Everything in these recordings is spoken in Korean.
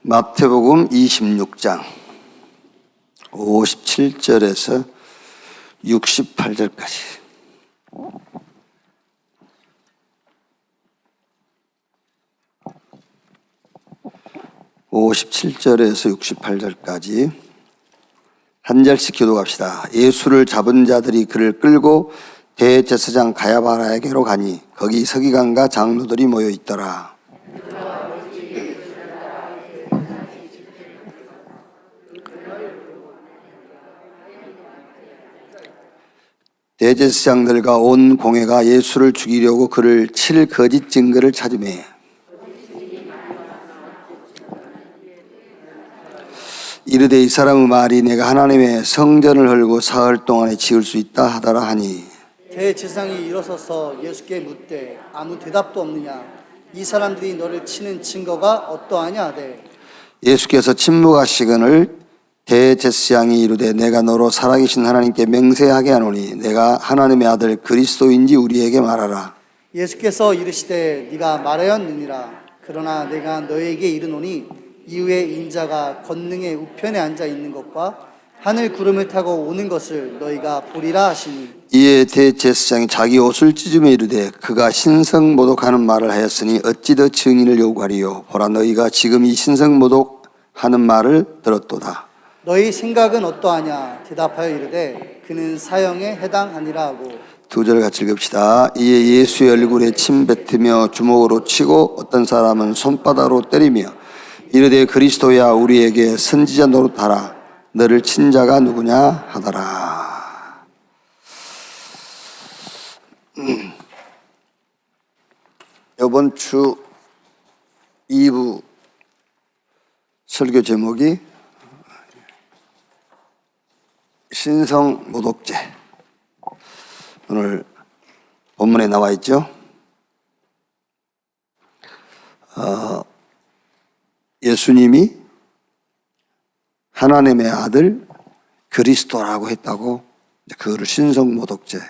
마태복음 26장 57절에서 68절까지. (57절에서) 68절까지 한 절씩 기도합시다. 예수를 잡은 자들이 그를 끌고 대제사장 가야바에게로 가니 거기 서기관과 장로들이 모여 있더라. 대제사장들과 온 공회가 예수를 죽이려고 그를 칠 거짓 증거를 찾으매 이르되 이 사람의 말이 내가 하나님의 성전을 헐고 사흘 동안에 지을 수 있다 하더라 하니, 대제사장이 일어서서 예수께 묻되 아무 대답도 없느냐? 이 사람들이 너를 치는 증거가 어떠하냐 하되, 예수께서 침묵하시거늘 대제사장이 이르되 내가 너로 살아계신 하나님께 맹세하게 하노니 내가 하나님의 아들 그리스도인지 우리에게 말하라. 예수께서 이르시되 네가 말하였느니라. 그러나 내가 너에게 이르노니 이후에 인자가 권능의 우편에 앉아 있는 것과 하늘 구름을 타고 오는 것을 너희가 보리라 하시니, 이에 대제사장이 자기 옷을 찢으며 이르되 그가 신성모독하는 말을 하였으니 어찌 더 증인을 요구하리요? 보라, 너희가 지금 이 신성모독하는 말을 들었도다. 너희 생각은 어떠하냐? 대답하여 이르되 그는 사형에 해당하니라 하고. 두 절 같이 읽읍시다. 이에 예수의 얼굴에 침 뱉으며 주먹으로 치고 어떤 사람은 손바닥으로 때리며 이르되 그리스도야 우리에게 선지자 노릇하라. 너를 친 자가 누구냐 하더라. 이번 주 2부 설교 제목이 신성모독죄. 오늘 본문에 나와 있죠. 예수님이 하나님의 아들 그리스도라고 했다고, 그거를 신성모독죄,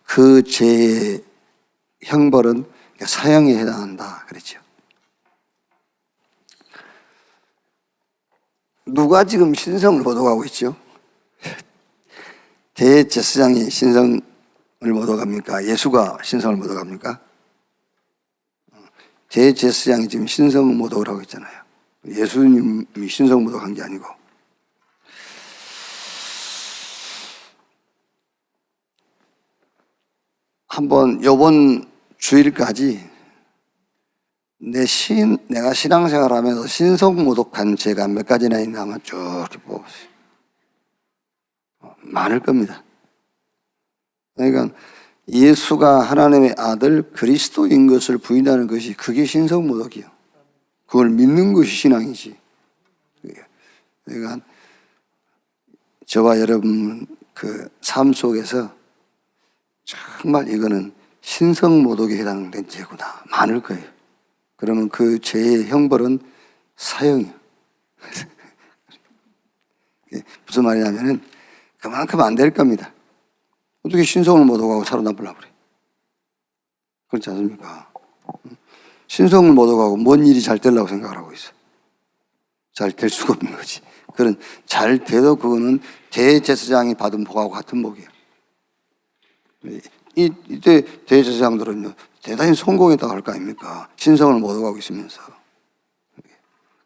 그 죄의 형벌은 사형에 해당한다 그랬죠. 누가 지금 신성을 모독하고 있죠? 대제사장이 신성을 모독합니까? 예수가 신성을 모독합니까? 대제사장이 지금 신성 모독을 하고 있잖아요. 예수님이 신성 모독한 게 아니고. 한번 요번 주일까지 내가 신앙생활하면서 신성 모독한 죄가 몇 가지나 있나 한번 쭉 뽑으세요. 많을 겁니다. 그러니까 예수가 하나님의 아들 그리스도인 것을 부인하는 것이, 그게 신성모독이요. 그걸 믿는 것이 신앙이지. 그러니까 저와 여러분 그 삶 속에서 정말 이거는 신성모독에 해당된 죄구나, 많을 거예요. 그러면 그 죄의 형벌은 사형이요. 무슨 말이냐면은 그만큼 안 될 겁니다. 어떻게 신성을 모독하고 살아남으려고 그래? 그렇지 않습니까? 신성을 모독하고 뭔 일이 잘 되려고 생각을 하고 있어. 잘 될 수가 없는 거지. 그런 잘 돼도 그거는 대제사장이 받은 복하고 같은 복이에요. 이때 대제사장들은요 대단히 성공했다고 할 거 아닙니까? 신성을 모독하고 있으면서.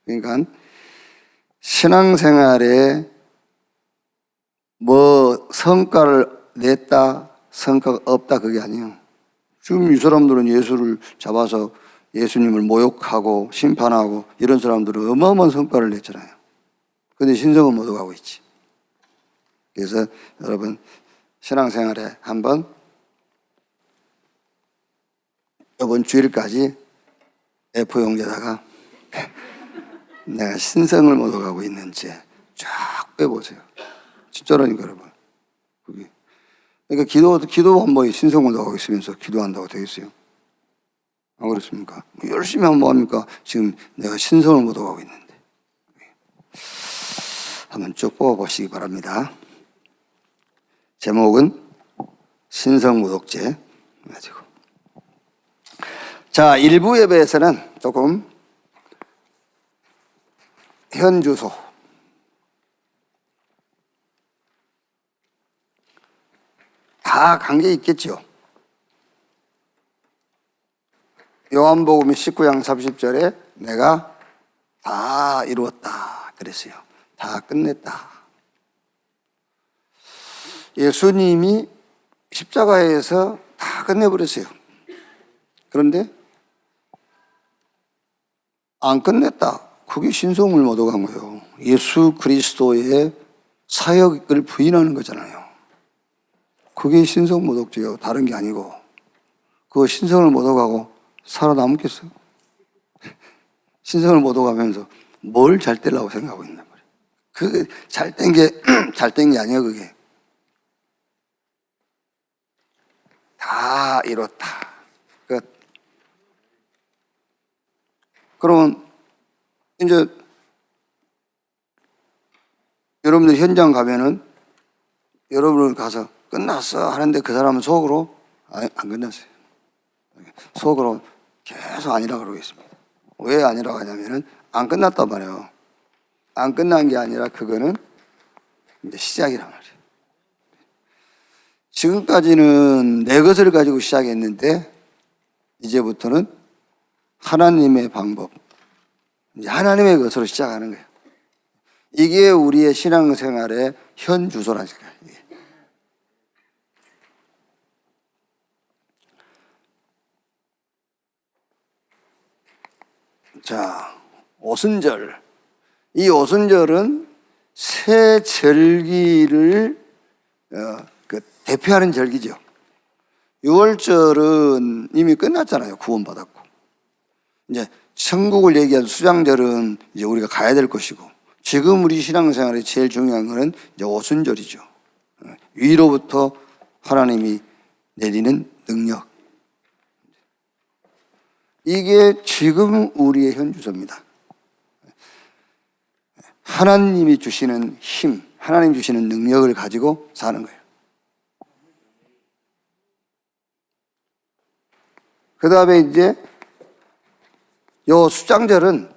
그러니까 신앙생활에 뭐 성과를 냈다, 성과가 없다, 그게 아니에요. 지금 이 사람들은 예수를 잡아서 예수님을 모욕하고 심판하고 이런 사람들은 어마어마한 성과를 냈잖아요. 그런데 신성은 모독하고 있지. 그래서 여러분 신앙생활에 한번 이번 주일까지 A4 용지에다가 내가 신성을 모독하고 있는지 쫙 빼보세요. 진짜라니까 여러분. 그러니까 기도 한 번에 신성을 모독하고 있으면서 기도한다고 되겠어요? 안 그렇습니까? 열심히 하면 뭐합니까? 지금 내가 신성을 모독하고 있는데. 한번 쭉 뽑아보시기 바랍니다. 제목은 신성모독죄 가지고. 자, 일부 예배에서는 조금 현 주소. 다 관계 있겠죠. 요한복음 19장 30절에 내가 다 이루었다 그랬어요. 다 끝냈다. 예수님이 십자가에서 다 끝내버렸어요. 그런데 안 끝냈다. 그게 신성을 못 얻어간 거예요. 예수 그리스도의 사역을 부인하는 거잖아요. 그게 신성 모독죄요. 다른 게 아니고. 그 신성을 못 얻어가고 살아남겠어요? 신성을 못 얻어가면서 뭘 잘 되려고 생각하고 있단 말이에요. 그 잘 된 게 잘 된 게 아니야 그게. 다 이뤘다. 끝. 그러면 이제 여러분들 현장 가면은 여러분을 가서 끝났어 하는데 그 사람은 속으로 안 끝났어요. 속으로 계속 아니라 그러고 있습니다. 왜 아니라고 하냐면은 안 끝났단 말이에요. 안 끝난 게 아니라 그거는 이제 시작이란 말이에요. 지금까지는 내 것을 가지고 시작했는데 이제부터는 하나님의 방법, 이제 하나님의 것으로 시작하는 거예요. 이게 우리의 신앙생활의 현 주소라니까요. 자, 오순절. 이 오순절은 새 절기를 대표하는 절기죠. 6월절은 이미 끝났잖아요. 구원받았고. 이제 천국을 얘기한 수장절은 이제 우리가 가야 될 것이고, 지금 우리 신앙생활에 제일 중요한 것은 이제 오순절이죠. 위로부터 하나님이 내리는 능력. 이게 지금 우리의 현주소입니다. 하나님이 주시는 힘, 하나님 주시는 능력을 가지고 사는 거예요. 그 다음에 이제 요 수장절은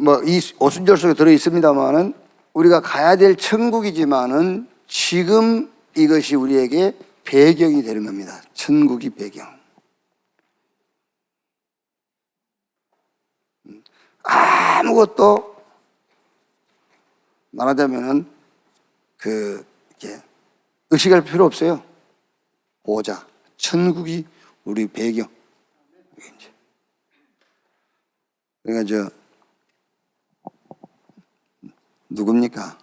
뭐 이 오순절 속에 들어 있습니다만은 우리가 가야 될 천국이지만은 지금 이것이 우리에게 배경이 되는 겁니다. 천국이 배경. 아무것도 말하자면은 이렇게 의식할 필요 없어요. 보자. 천국이 우리 배경. 그러니까 누굽니까?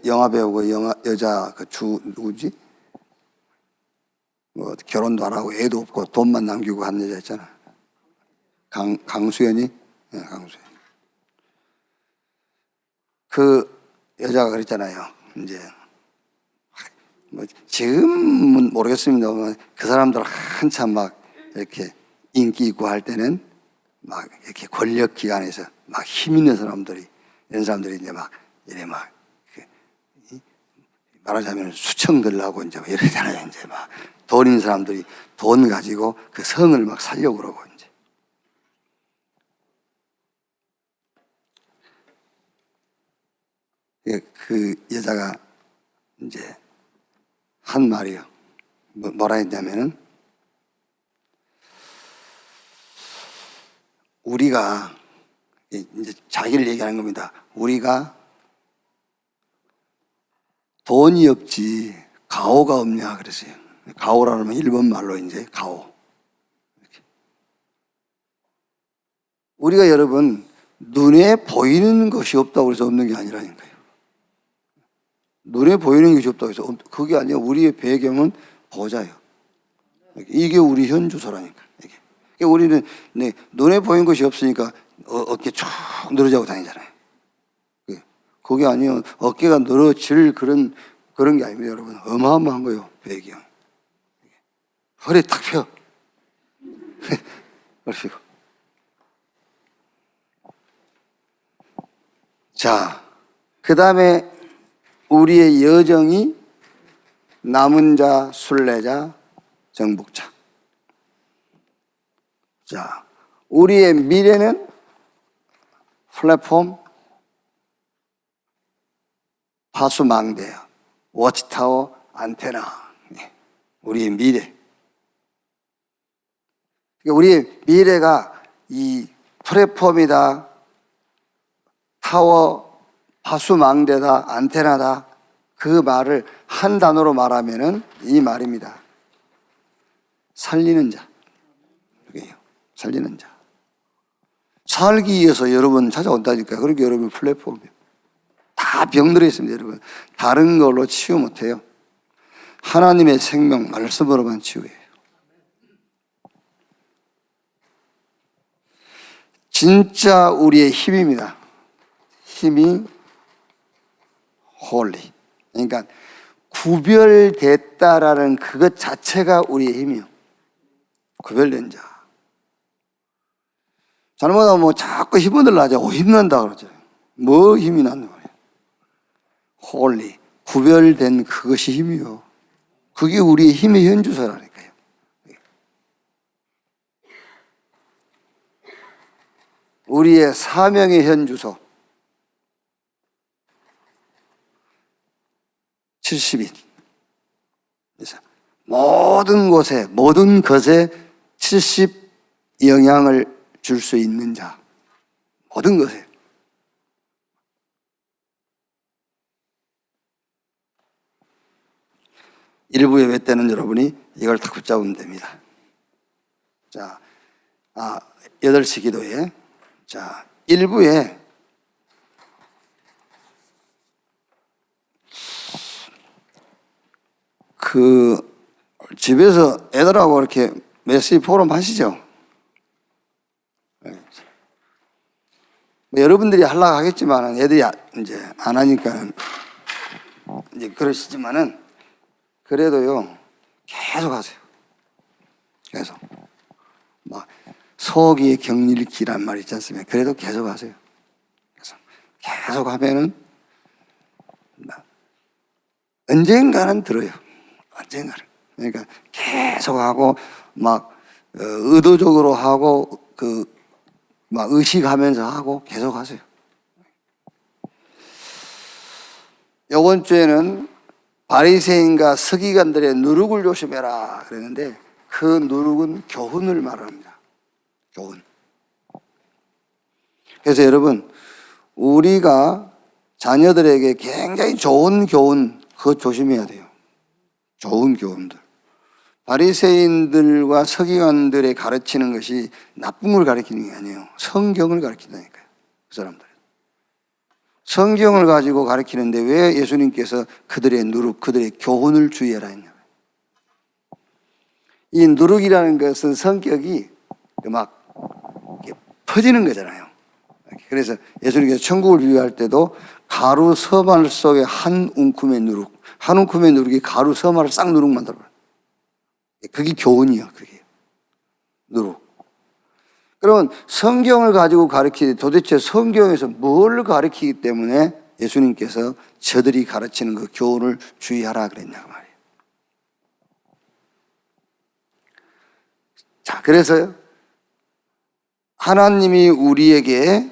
영화 배우고 여자 누구지? 뭐 결혼도 안 하고 애도 없고 돈만 남기고 한 여자 있잖아. 강수연이? 네, 강수연. 그 여자가 그랬잖아요. 이제 뭐 지금은 모르겠습니다만 그 사람들 한참 막 이렇게 인기 있고 할 때는 막 이렇게 권력 기관에서 막 힘 있는 사람들이 이런 사람들이 이제 막 이래 막 말하자면 수청 들라고 이제 막 이러잖아요. 이제 막 돈 있는 사람들이 돈 가지고 그 성을 막 살려고 그러고 이제 그 여자가 이제 한 말이요. 뭐라 했냐면은 우리가 이제 자기를 얘기하는 겁니다. 우리가 돈이 없지 가오가 없냐 그랬어요. 가오라는 일본 말로 이제 가오. 우리가 여러분 눈에 보이는 것이 없다고 해서 없는 게 아니라니까요. 눈에 보이는 것이 없다고 해서 그게 아니라 우리의 배경은 보자예요. 이게 우리 현주소라니까. 이게 우리는 눈에 보이는 것이 없으니까 어깨 쭉 늘어지고 다니잖아요. 그게 아니요 어깨가 늘어질 그런 게 아닙니다, 여러분. 어마어마한 거예요, 배경. 허리 탁 펴. 그러시고. 자, 그 다음에 우리의 여정이 남은 자, 순례자, 정복자. 자, 우리의 미래는 플랫폼, 파수망대, 워치타워, 안테나. 우리의 미래. 우리의 미래가 이 플랫폼이다, 타워, 파수망대다, 안테나다. 그 말을 한 단어로 말하면은 이 말입니다. 살리는 자. 그게요. 살리는 자. 살기 위해서 여러분 찾아온다니까요. 그러니까 여러분 플랫폼이에요. 다 병들어 있습니다, 여러분. 다른 걸로 치유 못해요. 하나님의 생명 말씀으로만 치유해요. 진짜 우리의 힘입니다. 힘이 홀리. 그러니까 구별됐다라는 그것 자체가 우리의 힘이요. 구별된 자. 잘못하면 뭐 자꾸 힘을 들라죠. 힘난다 그러죠. 뭐 힘이 난다 말이에요. 홀리. 구별된 그것이 힘이요. 그게 우리의 힘의 현주소라니까요. 우리의 사명의 현주소. 70인. 그래서 모든 곳에, 모든 것에 70 영향을 줄 수 있는 자. 모든 것에. 일부에 왜 때는 여러분이 이걸 다 붙잡으면 됩니다. 자, 8시 기도에. 자, 일부에 집에서 애들하고 이렇게 메시지 포럼 하시죠? 여러분들이 하려고 하겠지만 애들이 이제 안 하니까 이제 그러시지만은 그래도요 계속 하세요. 계속 막 속이 격릴기란 말 있지 않습니까? 그래도 계속 하세요. 계속 하면은 언젠가는 들어요. 언젠가는. 그러니까 계속 하고 막 의도적으로 하고 막 의식하면서 하고 계속 하세요. 이번 주에는 바리새인과 서기관들의 누룩을 조심해라 그랬는데 그 누룩은 교훈을 말합니다. 교훈. 그래서 여러분 우리가 자녀들에게 굉장히 좋은 교훈 그거 조심해야 돼요. 좋은 교훈들. 바리새인들과 서기관들의 가르치는 것이 나쁜 걸 가르치는 게 아니에요. 성경을 가르친다니까요. 그 사람들. 성경을 가지고 가르치는데 왜 예수님께서 그들의 누룩, 그들의 교훈을 주의해라 했냐고요. 이 누룩이라는 것은 성격이 막 퍼지는 거잖아요. 그래서 예수님께서 천국을 비유할 때도 가루 서말 속에 한 움큼의 누룩, 한 움큼의 누룩이 가루 서말을 싹 누룩 만들어버려요. 그게 교훈이요, 그게. 누룩. 그러면 성경을 가지고 가르치되 도대체 성경에서 뭘 가르치기 때문에 예수님께서 저들이 가르치는 그 교훈을 주의하라 그랬냐고 말이에요. 자, 그래서요. 하나님이 우리에게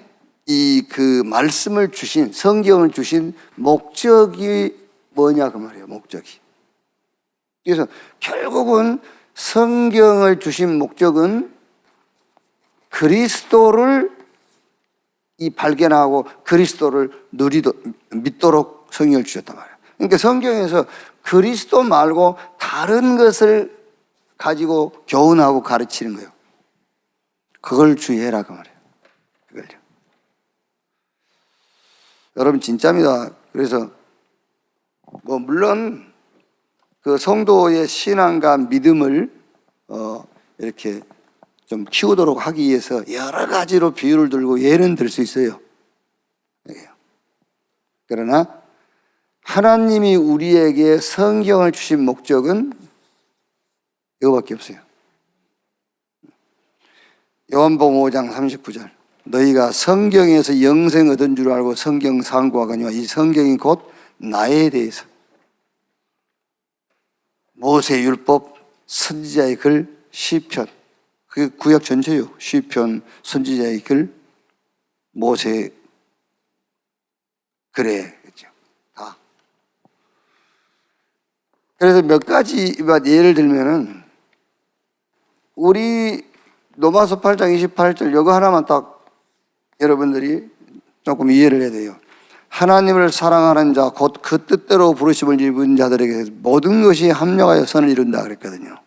그 말씀을 주신, 성경을 주신 목적이 뭐냐 그 말이에요, 목적이. 그래서 결국은 성경을 주신 목적은 그리스도를 발견하고 그리스도를 믿도록 성경을 주셨단 말이에요. 그러니까 성경에서 그리스도 말고 다른 것을 가지고 교훈하고 가르치는 거예요. 그걸 주의해라 그 말이에요. 그걸요. 여러분 진짜입니다. 그래서 물론 그 성도의 신앙과 믿음을 이렇게 좀 키우도록 하기 위해서 여러 가지로 비유를 들고 예는 들 수 있어요. 그러나 하나님이 우리에게 성경을 주신 목적은 이거밖에 없어요. 요한복음 5장 39절 너희가 성경에서 영생 얻은 줄 알고 성경 상고하거니와 이 성경이 곧 나에 대해서 모세 율법 선지자의 글 시편 그게 구약 전체요. 시편, 선지자의 글, 모세 그래 그죠. 다. 그래서 몇 가지 예를 들면은 우리 로마서 8장 28절 이거 하나만 딱 여러분들이 조금 이해를 해야 돼요. 하나님을 사랑하는 자 곧 그 뜻대로 부르심을 입은 자들에게 모든 것이 합력하여 선을 이룬다 그랬거든요.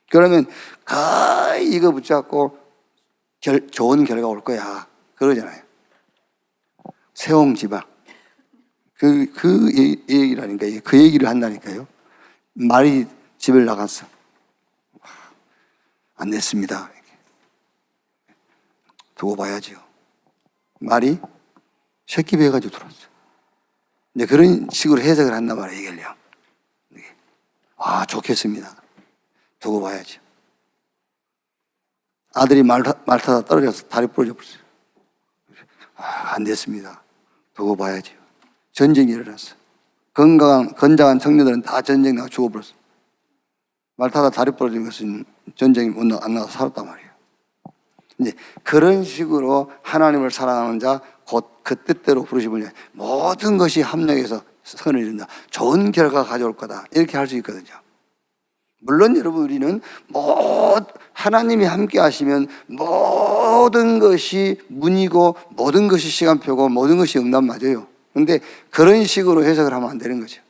그러면 거의 이거 붙잡고 좋은 결과 올 거야 그러잖아요. 세옹지방 그 얘기라니까 그 얘기를 한다니까요. 말이 집을 나갔어. 안 됐습니다. 두고 봐야죠. 말이 새끼 배가지고 들어왔어. 이제 그런 식으로 해석을 한단 말이에요, 이걸요. 아, 좋겠습니다. 두고 봐야죠. 아들이 말 타다 떨어져서 다리 부러져 버렸어요. 아, 안 됐습니다. 두고 봐야죠. 전쟁이 일어났어. 건장한 청년들은 다 전쟁 나가 죽어버렸어. 말 타다 다리 부러진 것은 전쟁이 안 나서 살았단 말이에요. 이제 그런 식으로 하나님을 사랑하는 자 곧 그 뜻대로 부르심을 모든 것이 합력해서 선을 이룬다. 좋은 결과가 가져올 거다. 이렇게 할 수 있거든요. 물론 여러분 우리는 하나님이 함께 하시면 모든 것이 문이고 모든 것이 시간표고 모든 것이 응답 맞아요. 그런데 그런 식으로 해석을 하면 안 되는 거죠.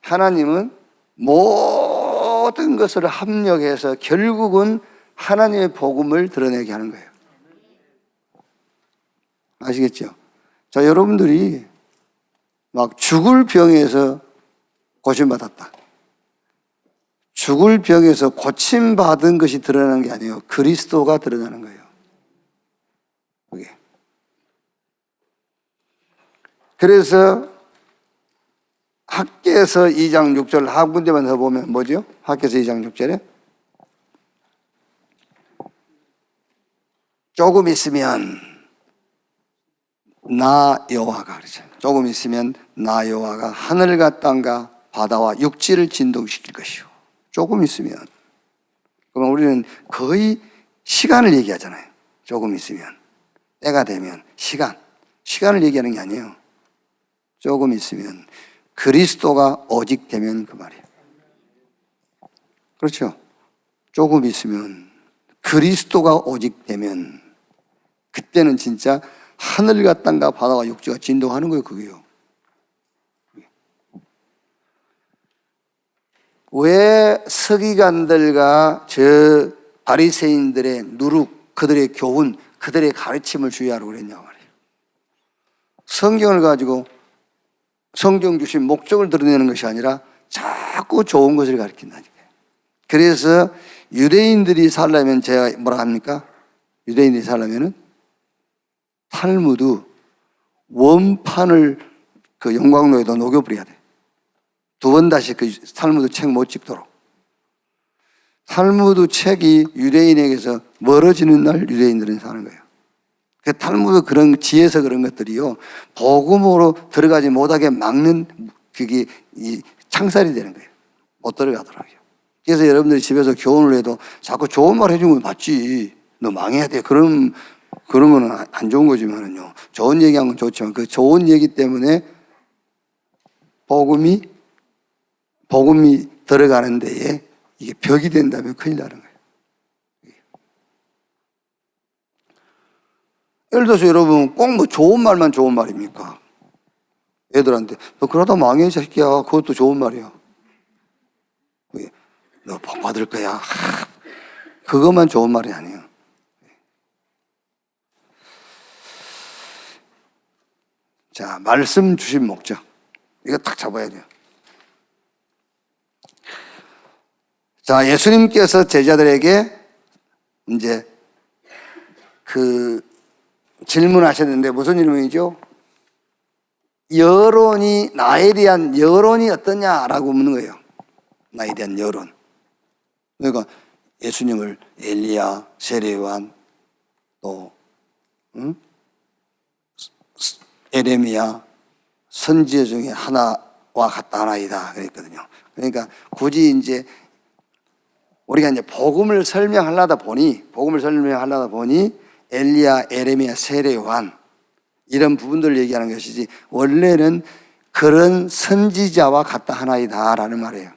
하나님은 모든 것을 합력해서 결국은 하나님의 복음을 드러내게 하는 거예요. 아시겠죠? 자, 여러분들이 막 죽을 병에서 고침받았다. 죽을 병에서 고침받은 것이 드러나는 게 아니에요. 그리스도가 드러나는 거예요. 그게. 그래서 학개서 2장 6절 한 군데만 더 보면 뭐죠? 학개서 2장 6절에 조금 있으면 나 여호와가 그러죠. 조금 있으면 나 여호와가 하늘과 땅과 바다와 육지를 진동시킬 것이요. 조금 있으면. 그럼 우리는 거의 시간을 얘기하잖아요. 조금 있으면. 때가 되면 시간을 얘기하는 게 아니에요. 조금 있으면 그리스도가 오직 되면 그 말이에요. 그렇죠? 조금 있으면 그리스도가 오직 되면 그때는 진짜 하늘과 땅과 바다와 육지가 진동하는 거예요. 그게요. 왜 서기관들과 저 바리새인들의 누룩, 그들의 교훈, 그들의 가르침을 주의하라고 그랬냐 말이에요. 성경을 가지고 성경 주신 목적을 드러내는 것이 아니라 자꾸 좋은 것을 가르친다니까요. 그래서 유대인들이 살려면 제가 뭐라 합니까? 유대인들이 살려면은 탈무드 원판을 그 영광로에다 녹여버려야 돼. 두 번 다시 그 탈무드 책 못 찍도록. 탈무드 책이 유대인에게서 멀어지는 날 유대인들은 사는 거예요. 그 탈무드 그런 지혜서 그런 것들이요, 복음으로 들어가지 못하게 막는 그게 이 창살이 되는 거예요. 못 들어가더라고요. 그래서 여러분들이 집에서 교훈을 해도 자꾸 좋은 말 해주면 맞지. 너 망해야 돼. 그러면 안 좋은 거지만은요. 좋은 얘기한 건 좋지만 그 좋은 얘기 때문에 복음이 들어가는 데에 이게 벽이 된다면 큰일 나는 거예요. 예를 들어서 여러분 꼭 뭐 좋은 말만 좋은 말입니까? 애들한테 너 그러다 망해 이 새끼야. 그것도 좋은 말이야. 너 복 받을 거야. 그것만 좋은 말이 아니에요. 자, 말씀 주신 목적. 이거 딱 잡아야 돼요. 자, 예수님께서 제자들에게 이제 그 질문하셨는데 무슨 질문이죠? 나에 대한 여론이 어떠냐라고 묻는 거예요. 나에 대한 여론. 그러니까 예수님을 엘리야, 세례요한, 또 에레미야 선지자 중에 하나와 같다 하나이다 그랬거든요. 그러니까 굳이 이제 우리가 이제 복음을 설명하려다 보니 엘리야, 에레미야, 세례 요한 이런 부분들을 얘기하는 것이지 원래는 그런 선지자와 같다 하나이다라는 말이에요.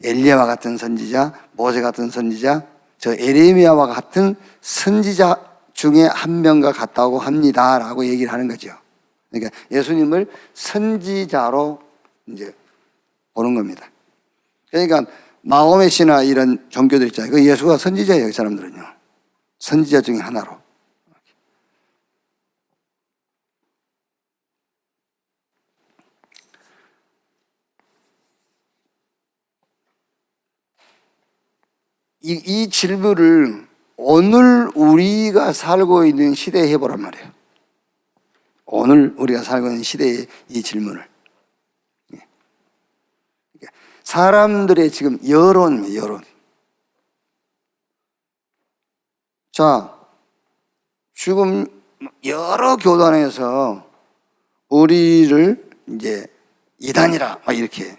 엘리야와 같은 선지자, 모세 같은 선지자, 저 에레미야와 같은 선지자 중에 한 명과 같다고 합니다라고 얘기를 하는 거죠. 그러니까 예수님을 선지자로 이제 보는 겁니다. 그러니까 마호메시나 이런 종교들 있잖아요. 그 예수가 선지자예요, 이 사람들은요. 선지자 중에 하나로. 이 질문을 오늘 우리가 살고 있는 시대에 해보란 말이에요. 오늘 우리가 살고 있는 시대의 이 질문을. 사람들의 지금 여론이에요, 여론. 자, 지금 여러 교단에서 우리를 이제 이단이라 막 이렇게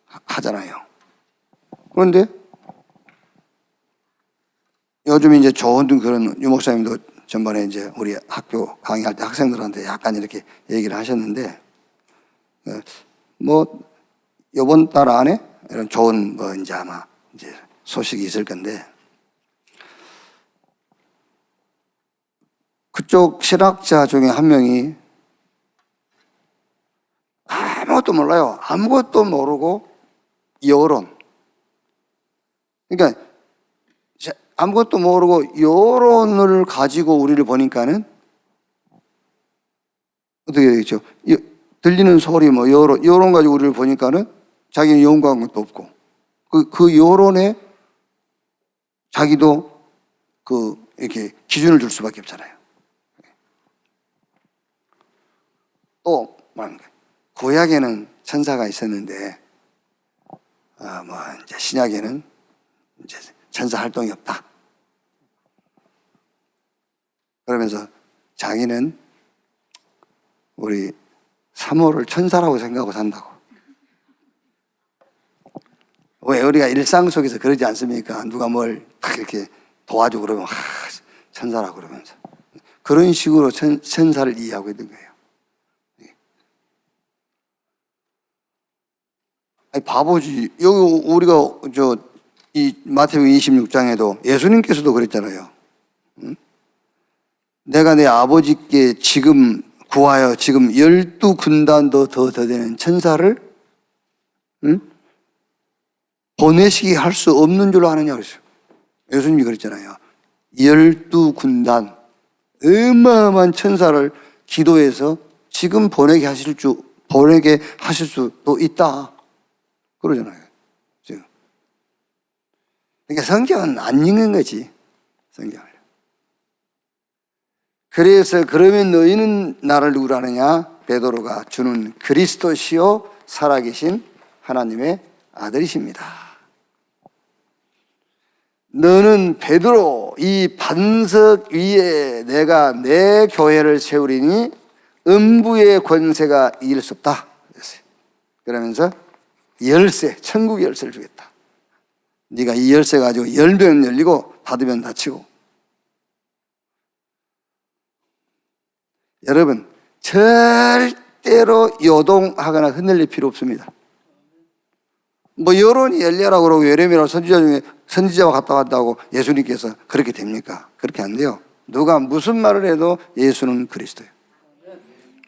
하잖아요. 그런데 요즘 이제 좋은 그런 유목사님도 전번에 이제 우리 학교 강의할 때 학생들한테 약간 이렇게 얘기를 하셨는데, 뭐, 요번 달 안에 이런 좋은 뭐 이제 아마 이제 소식이 있을 건데, 그쪽 신학자 중에 한 명이 아무것도 몰라요. 아무것도 모르고 여론. 그러니까 아무것도 모르고 여론을 가지고 우리를 보니까는 어떻게 되겠죠? 들리는 소리 뭐 여론 가지고 우리를 보니까는 자기는 연구한 것도 없고 그 여론에 자기도 이렇게 기준을 둘 수밖에 없잖아요. 또 말하는 거예요. 구약에는 천사가 있었는데 뭐 이제 신약에는 이제 천사 활동이 없다. 그러면서 자기는 우리 사모를 천사라고 생각하고 산다고. 왜 우리가 일상 속에서 그러지 않습니까? 누가 뭘 딱 이렇게 도와주고 그러면 천사라고 그러면서 그런 식으로 천사를 이해하고 있는 거예요. 아니, 바보지. 여기 우리가 이 마태복음 26장에도 예수님께서도 그랬잖아요. 응? 내가 내 아버지께 지금 구하여 지금 12군단도 더 되는 천사를 보내시게 할 수 없는 줄로 아느냐 그랬어요. 예수님이 그랬잖아요. 12군단 어마어마한 천사를 기도해서 지금 보내게 하실 수도 있다. 그러잖아요. 지금. 그러니까 성경은 안 읽는 거지. 성경을. 그래서 그러면 너희는 나를 누구로 아느냐? 베드로가 주는 그리스도시요 살아계신 하나님의 아들이십니다. 너는 베드로 이 반석 위에 내가 내 교회를 세우리니 음부의 권세가 이길 수 없다. 그러면서 열쇠, 천국 열쇠를 주겠다. 네가 이 열쇠 가지고 열면 열리고 닫으면 닫히고. 여러분 절대로 요동하거나 흔들릴 필요 없습니다. 뭐 여론이 엘리야라고 그러고 예레미야라고 선지자 중에 선지자와 같다 같다고 예수님께서 그렇게 됩니까? 그렇게 안 돼요. 누가 무슨 말을 해도 예수는 그리스도예요.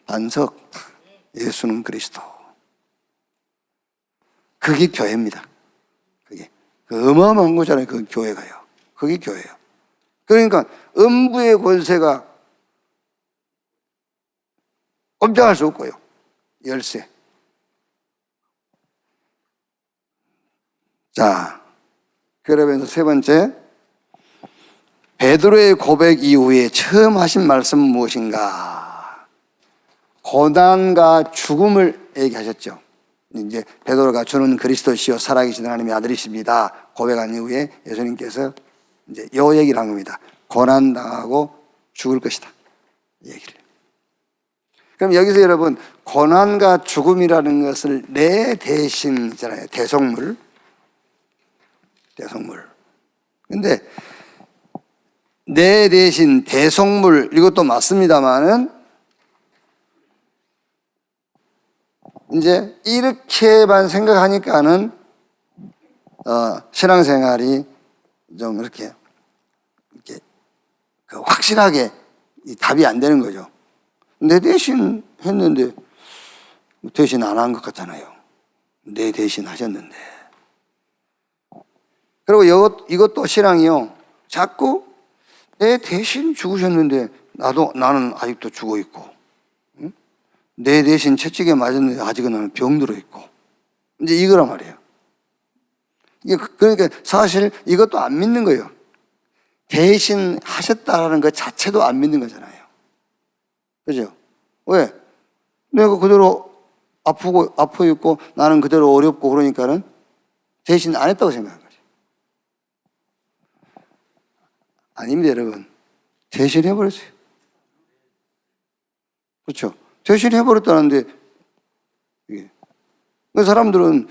반석, 예수는 그리스도. 그게 교회입니다. 그게 그 어마어마한 거잖아요. 그 교회가요. 그게 교회예요. 그러니까 음부의 권세가 꼼짝할 수 없고요. 열쇠. 자, 그러면서 세 번째, 베드로의 고백 이후에 처음 하신 말씀은 무엇인가? 고난과 죽음을 얘기하셨죠. 이제 베드로가 주는 그리스도시요 살아계신 하나님의 아들이십니다. 고백한 이후에 예수님께서 이제 요 얘기를 한 겁니다. 고난 당하고 죽을 것이다. 이 얘기를. 그럼 여기서 여러분 고난과 죽음이라는 것을 내 대신 있잖아요. 대속물. 대속물. 근데 내 대신 대속물, 이것도 맞습니다만은 이제 이렇게만 생각하니까는 신앙생활이 좀 이렇게 그 확실하게 이 답이 안 되는 거죠. 내 대신 했는데 대신 안 한 것 같잖아요. 내 대신 하셨는데. 그리고 이것도 신앙이요. 자꾸 내 대신 죽으셨는데 나는 아직도 죽어 있고, 응? 내 대신 채찍에 맞았는데 아직은 나는 병들어 있고. 이제 이거란 말이에요. 그러니까 사실 이것도 안 믿는 거예요. 대신 하셨다라는 것 자체도 안 믿는 거잖아요. 그죠? 왜? 내가 그대로 아프고 있고 나는 그대로 어렵고 그러니까는 대신 안 했다고 생각한 거죠. 아닙니다, 여러분. 대신 해버렸어요. 그렇죠? 대신 해버렸다는데, 그 사람들은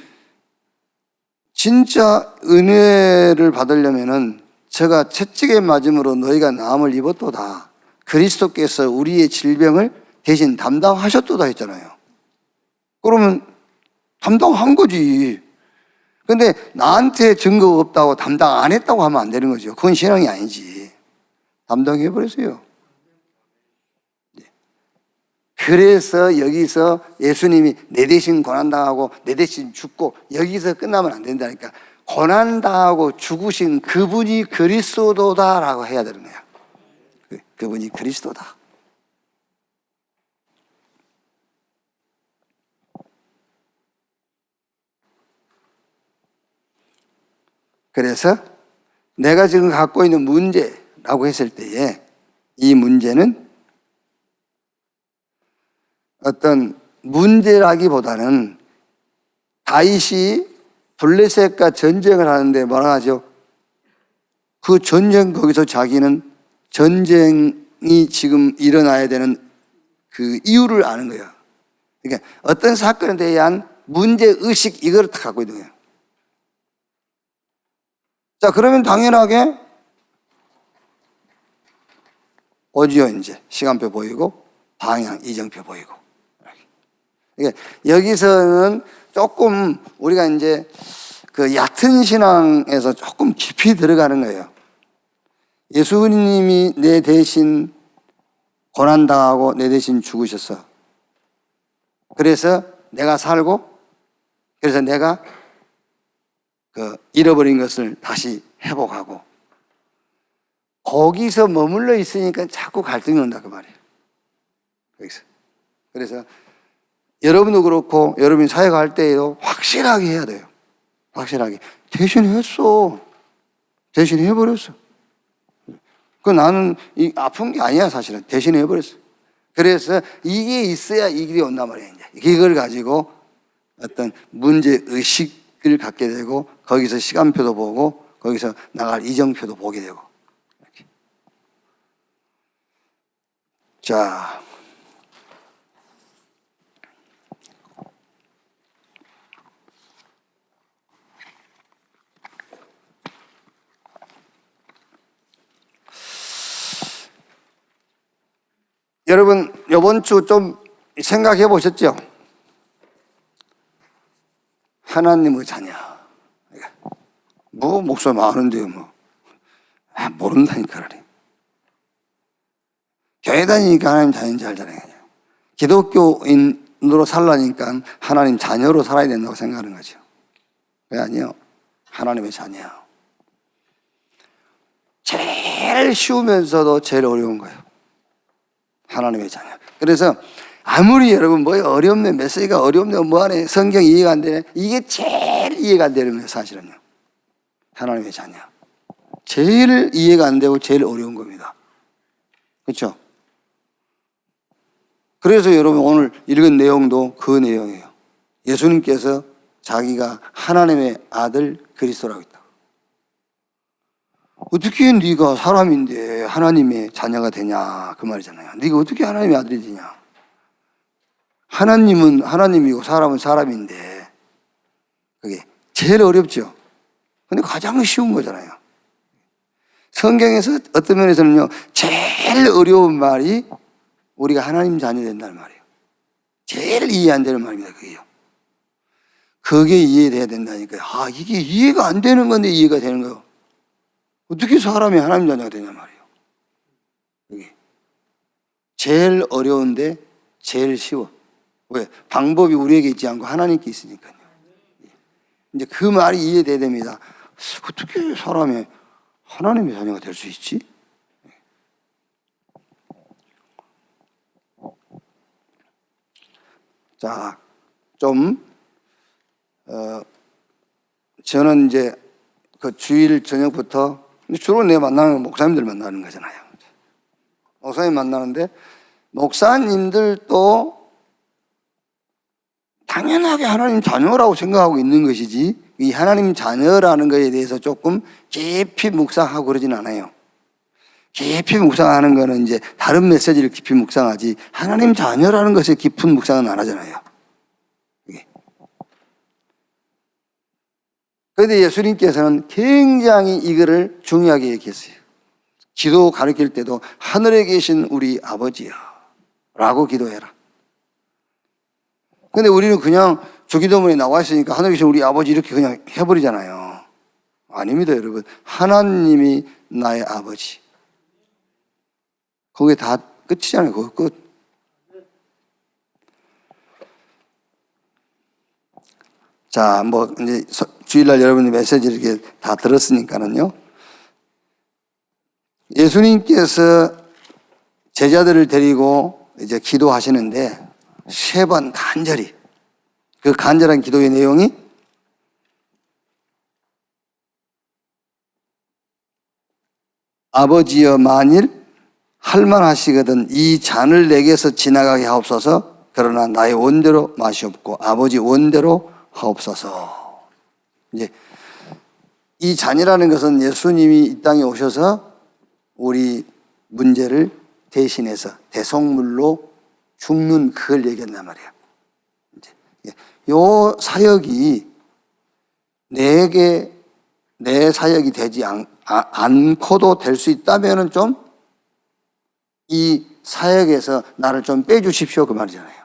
진짜 은혜를 받으려면은 제가 채찍에 맞음으로 너희가 나음을 입었도다. 그리스도께서 우리의 질병을 대신 담당하셨도다 했잖아요. 그러면 담당한 거지. 근데 나한테 증거가 없다고 담당 안 했다고 하면 안 되는 거죠. 그건 신앙이 아니지. 담당해버렸어요. 그래서 여기서 예수님이 내 대신 고난당하고 내 대신 죽고 여기서 끝나면 안 된다니까. 고난당하고 죽으신 그분이 그리스도다라고 해야 되는 거야. 그분이 그리스도다. 그래서 내가 지금 갖고 있는 문제라고 했을 때에 이 문제는 어떤 문제라기보다는 다윗이 블레셋과 전쟁을 하는데 뭐라 하죠? 그 전쟁 거기서 자기는 전쟁이 지금 일어나야 되는 그 이유를 아는 거예요. 그러니까 어떤 사건에 대한 문제의식 이걸 다 갖고 있는 거예요. 자, 그러면 당연하게 오지요, 이제. 시간표 보이고, 방향, 이정표 보이고. 그러니까 여기서는 조금 우리가 이제 그 얕은 신앙에서 조금 깊이 들어가는 거예요. 예수님이 내 대신 고난당하고 내 대신 죽으셨어. 그래서 내가 살고, 그래서 내가 그 잃어버린 것을 다시 회복하고, 거기서 머물러 있으니까 자꾸 갈등이 온다 그 말이에요. 거기서. 그래서 여러분도 그렇고 여러분이 사역할 때에도 확실하게 해야 돼요. 확실하게. 대신했어. 대신해버렸어. 그 나는 아픈 게 아니야 사실은. 대신해버렸어. 그래서 이게 있어야 이 길이 온단 말이에요. 이제. 이걸 가지고 어떤 문제의식을 갖게 되고 거기서 시간표도 보고 거기서 나갈 이정표도 보게 되고. 이렇게. 자, 여러분 이번 주 좀 생각해 보셨죠? 하나님의 자녀. 뭐 목소리 많은데요, 뭐. 모른다니까 그래. 교회 다니니까 하나님 자녀인 줄 알잖아요. 기독교인으로 살라니까 하나님 자녀로 살아야 된다고 생각하는 거죠. 그게 아니에요. 하나님의 자녀. 제일 쉬우면서도 제일 어려운 거예요. 하나님의 자녀. 그래서 아무리 여러분 뭐 어렵네, 메시지가 어렵네, 뭐하네, 성경 이해가 안 되네, 이게 제일 이해가 안 되는 거예요, 사실은요. 하나님의 자녀. 제일 이해가 안 되고 제일 어려운 겁니다. 그렇죠? 그래서 여러분 오늘 읽은 내용도 그 내용이에요. 예수님께서 자기가 하나님의 아들 그리스도라고 했다고. 어떻게 네가 사람인데 하나님의 자녀가 되냐 그 말이잖아요. 네가 어떻게 하나님의 아들이 되냐. 하나님은 하나님이고 사람은 사람인데 그게 제일 어렵죠. 근데 가장 쉬운 거잖아요. 성경에서 어떤 면에서는요, 제일 어려운 말이 우리가 하나님 자녀 된다는 말이에요. 제일 이해 안 되는 말입니다, 그게요. 그게 이해돼야 된다니까요. 아, 이게 이해가 안 되는 건데 이해가 되는 거예요. 어떻게 사람이 하나님 자녀가 되냐 말이에요. 이게 제일 어려운데 제일 쉬워. 왜? 방법이 우리에게 있지 않고 하나님께 있으니까요. 이제 그 말이 이해돼야 됩니다. 어떻게 사람이 하나님의 자녀가 될 수 있지? 자, 저는 이제 그 주일 저녁부터 주로 내 만나는 목사님들 만나는 거잖아요. 목사님 만나는데 목사님들도 당연하게 하나님 자녀라고 생각하고 있는 것이지 이 하나님 자녀라는 것에 대해서 조금 깊이 묵상하고 그러진 않아요. 깊이 묵상하는 거는 이제 다른 메시지를 깊이 묵상하지 하나님 자녀라는 것에 깊은 묵상은 안 하잖아요. 그런데 예수님께서는 굉장히 이거를 중요하게 얘기했어요. 기도 가르칠 때도 하늘에 계신 우리 아버지여 라고 기도해라. 근데 우리는 그냥 주기도문에 나와 있으니까 하늘에 계신 우리 아버지 이렇게 그냥 해버리잖아요. 아닙니다, 여러분. 하나님이 나의 아버지. 그게 다 끝이잖아요. 그거 끝. 자, 뭐 이제 주일날 여러분이 메시지를 이렇게 다 들었으니까는요. 예수님께서 제자들을 데리고 이제 기도하시는데 3번 간절히 그 간절한 기도의 내용이 아버지여 만일 할만하시거든 이 잔을 내게서 지나가게 하옵소서. 그러나 나의 원대로 마시옵고 아버지 원대로 하옵소서. 이제 이 잔이라는 것은 예수님이 이 땅에 오셔서 우리 문제를 대신해서 대속물로 죽는 그걸 얘기한단 말이에요. 요 사역이 내 사역이 되지 않고도 될 수 있다면은 좀 이 사역에서 나를 좀 빼주십시오. 그 말이잖아요.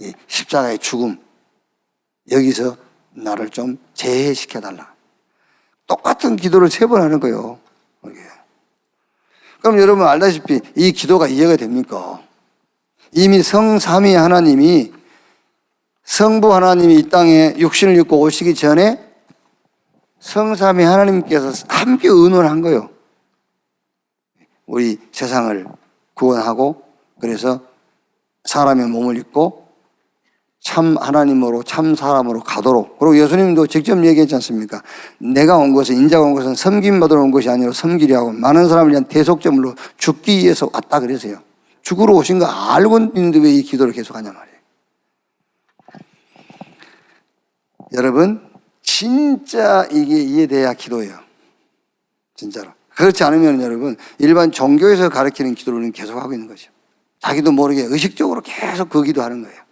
이 십자가의 죽음. 여기서 나를 좀 제해시켜달라. 똑같은 기도를 3번 하는 거예요. 그럼 여러분 알다시피 이 기도가 이해가 됩니까? 이미 성삼위 하나님이 성부 하나님이 이 땅에 육신을 입고 오시기 전에 성삼위 하나님께서 함께 의논한 거예요. 우리 세상을 구원하고 그래서 사람의 몸을 입고 참 하나님으로 참 사람으로 가도록. 그리고 예수님도 직접 얘기했지 않습니까? 내가 온 것은 인자가 온 것은 섬김 받으러 온 것이 아니라 섬기려 하고 많은 사람을 위한 대속제물로 죽기 위해서 왔다 그래서요. 죽으러 오신 거 알고 있는데 왜 이 기도를 계속하냐 말이에요. 여러분 진짜 이게 이해돼야 기도예요. 진짜로. 그렇지 않으면 여러분 일반 종교에서 가르치는 기도를 계속하고 있는 거죠. 자기도 모르게 의식적으로 계속 그 기도하는 거예요.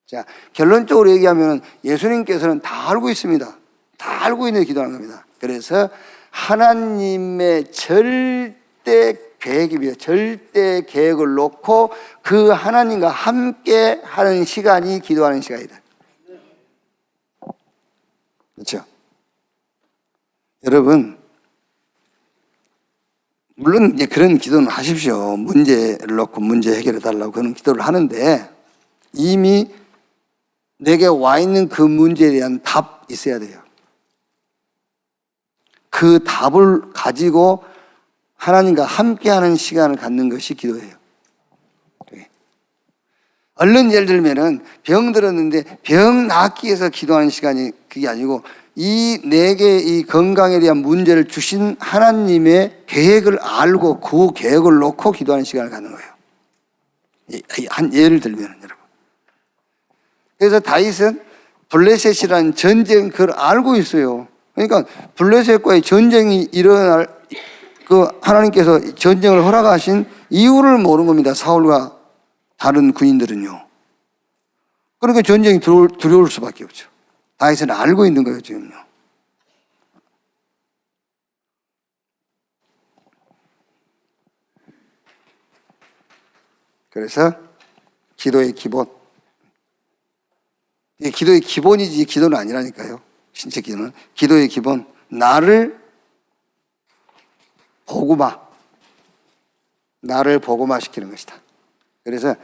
자, 결론적으로 얘기하면 예수님께서는 다 알고 있습니다. 다 알고 있는 기도하는 겁니다. 그래서 하나님의 절대 계획입니다. 절대 계획을 놓고 그 하나님과 함께 하는 시간이 기도하는 시간이다. 그렇죠? 여러분, 물론 이제 그런 기도는 하십시오. 문제를 놓고 문제 해결해 달라고 그런 기도를 하는데 이미 내게 와 있는 그 문제에 대한 답 있어야 돼요. 그 답을 가지고 하나님과 함께하는 시간을 갖는 것이 기도예요. 얼른 예를 들면은 병 들었는데 병 낫기 위해서 기도하는 시간이 그게 아니고 이 내게 이 건강에 대한 문제를 주신 하나님의 계획을 알고 그 계획을 놓고 기도하는 시간을 갖는 거예요. 한 예를 들면 여러분. 그래서 다윗은 블레셋이라는 전쟁 그걸 알고 있어요. 그러니까 블레셋과의 전쟁이 일어날 그 하나님께서 전쟁을 허락하신 이유를 모르는 겁니다. 사울과 다른 군인들은요. 그러니까 전쟁이 두려울 수밖에 없죠. 다윗은 알고 있는 거예요, 지금요. 그래서 기도의 기본. 이게 기도의 기본이지 기도는 아니라니까요. 신체 기도는. 기도의 기본. 나를 복음화. 나를 복음화시키는 것이다. 그래서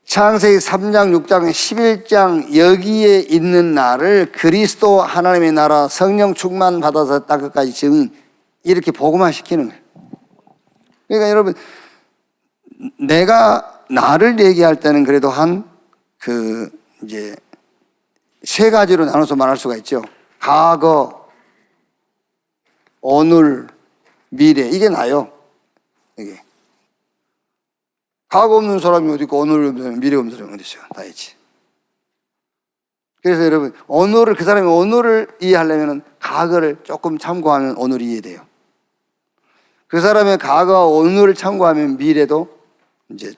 창세기 3장, 6장, 11장 여기에 있는 나를 그리스도 하나님의 나라 성령 충만 받아서 딱 끝까지 지금 이렇게 복음화시키는 거예요. 그러니까 여러분, 내가 나를 얘기할 때는 그래도 이제 세 가지로 나눠서 말할 수가 있죠. 과거, 오늘, 미래. 이게 나요. 이게. 과거 없는 사람이 어디 있고, 오늘 없는 사람이, 미래 없는 사람이 어디 있어요. 다 있지. 그래서 여러분, 그 사람이 오늘을 이해하려면 과거를 조금 참고하면 오늘이 이해돼요. 그 사람의 과거와 오늘을 참고하면 미래도 이제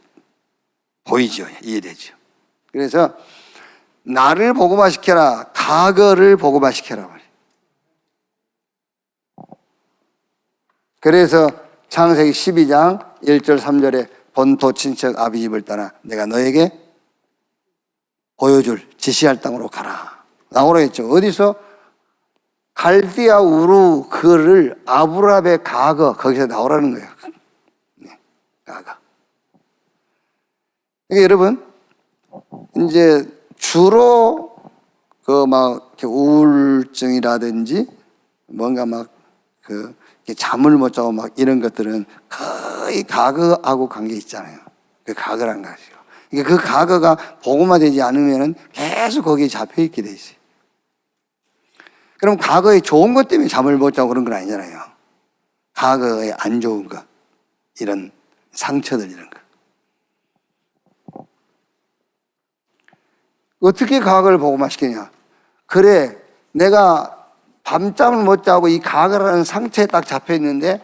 보이죠. 이해되죠. 그래서 나를 복음화시켜라. 과거를 복음화시켜라. 그래서 창세기 12장 1절 3절에 본토 친척 아비 집을 떠나 내가 너에게 보여줄 지시할 땅으로 가라. 나오라 했죠. 어디서? 갈대아 우루 그를 아브라함의 과거 거기서 나오라는 거예요. 네, 과거. 그러니까 여러분 이제 주로 우울증이라든지 뭔가 잠을 못 자고 이런 것들은 거의 과거하고 관계 있잖아요. 그 과거란 것이요. 그러니까 그 과거가 복음화되지 않으면은 계속 거기에 잡혀 있게 돼 있어요. 그럼 과거에 좋은 것 때문에 잠을 못 자고 그런 건 아니잖아요. 과거에 안 좋은 것, 이런 상처들 이런 거. 어떻게 과거를 복음화시키냐? 그래, 내가 밤잠을 못 자고 이 과거라는 상처에 딱 잡혀 있는데,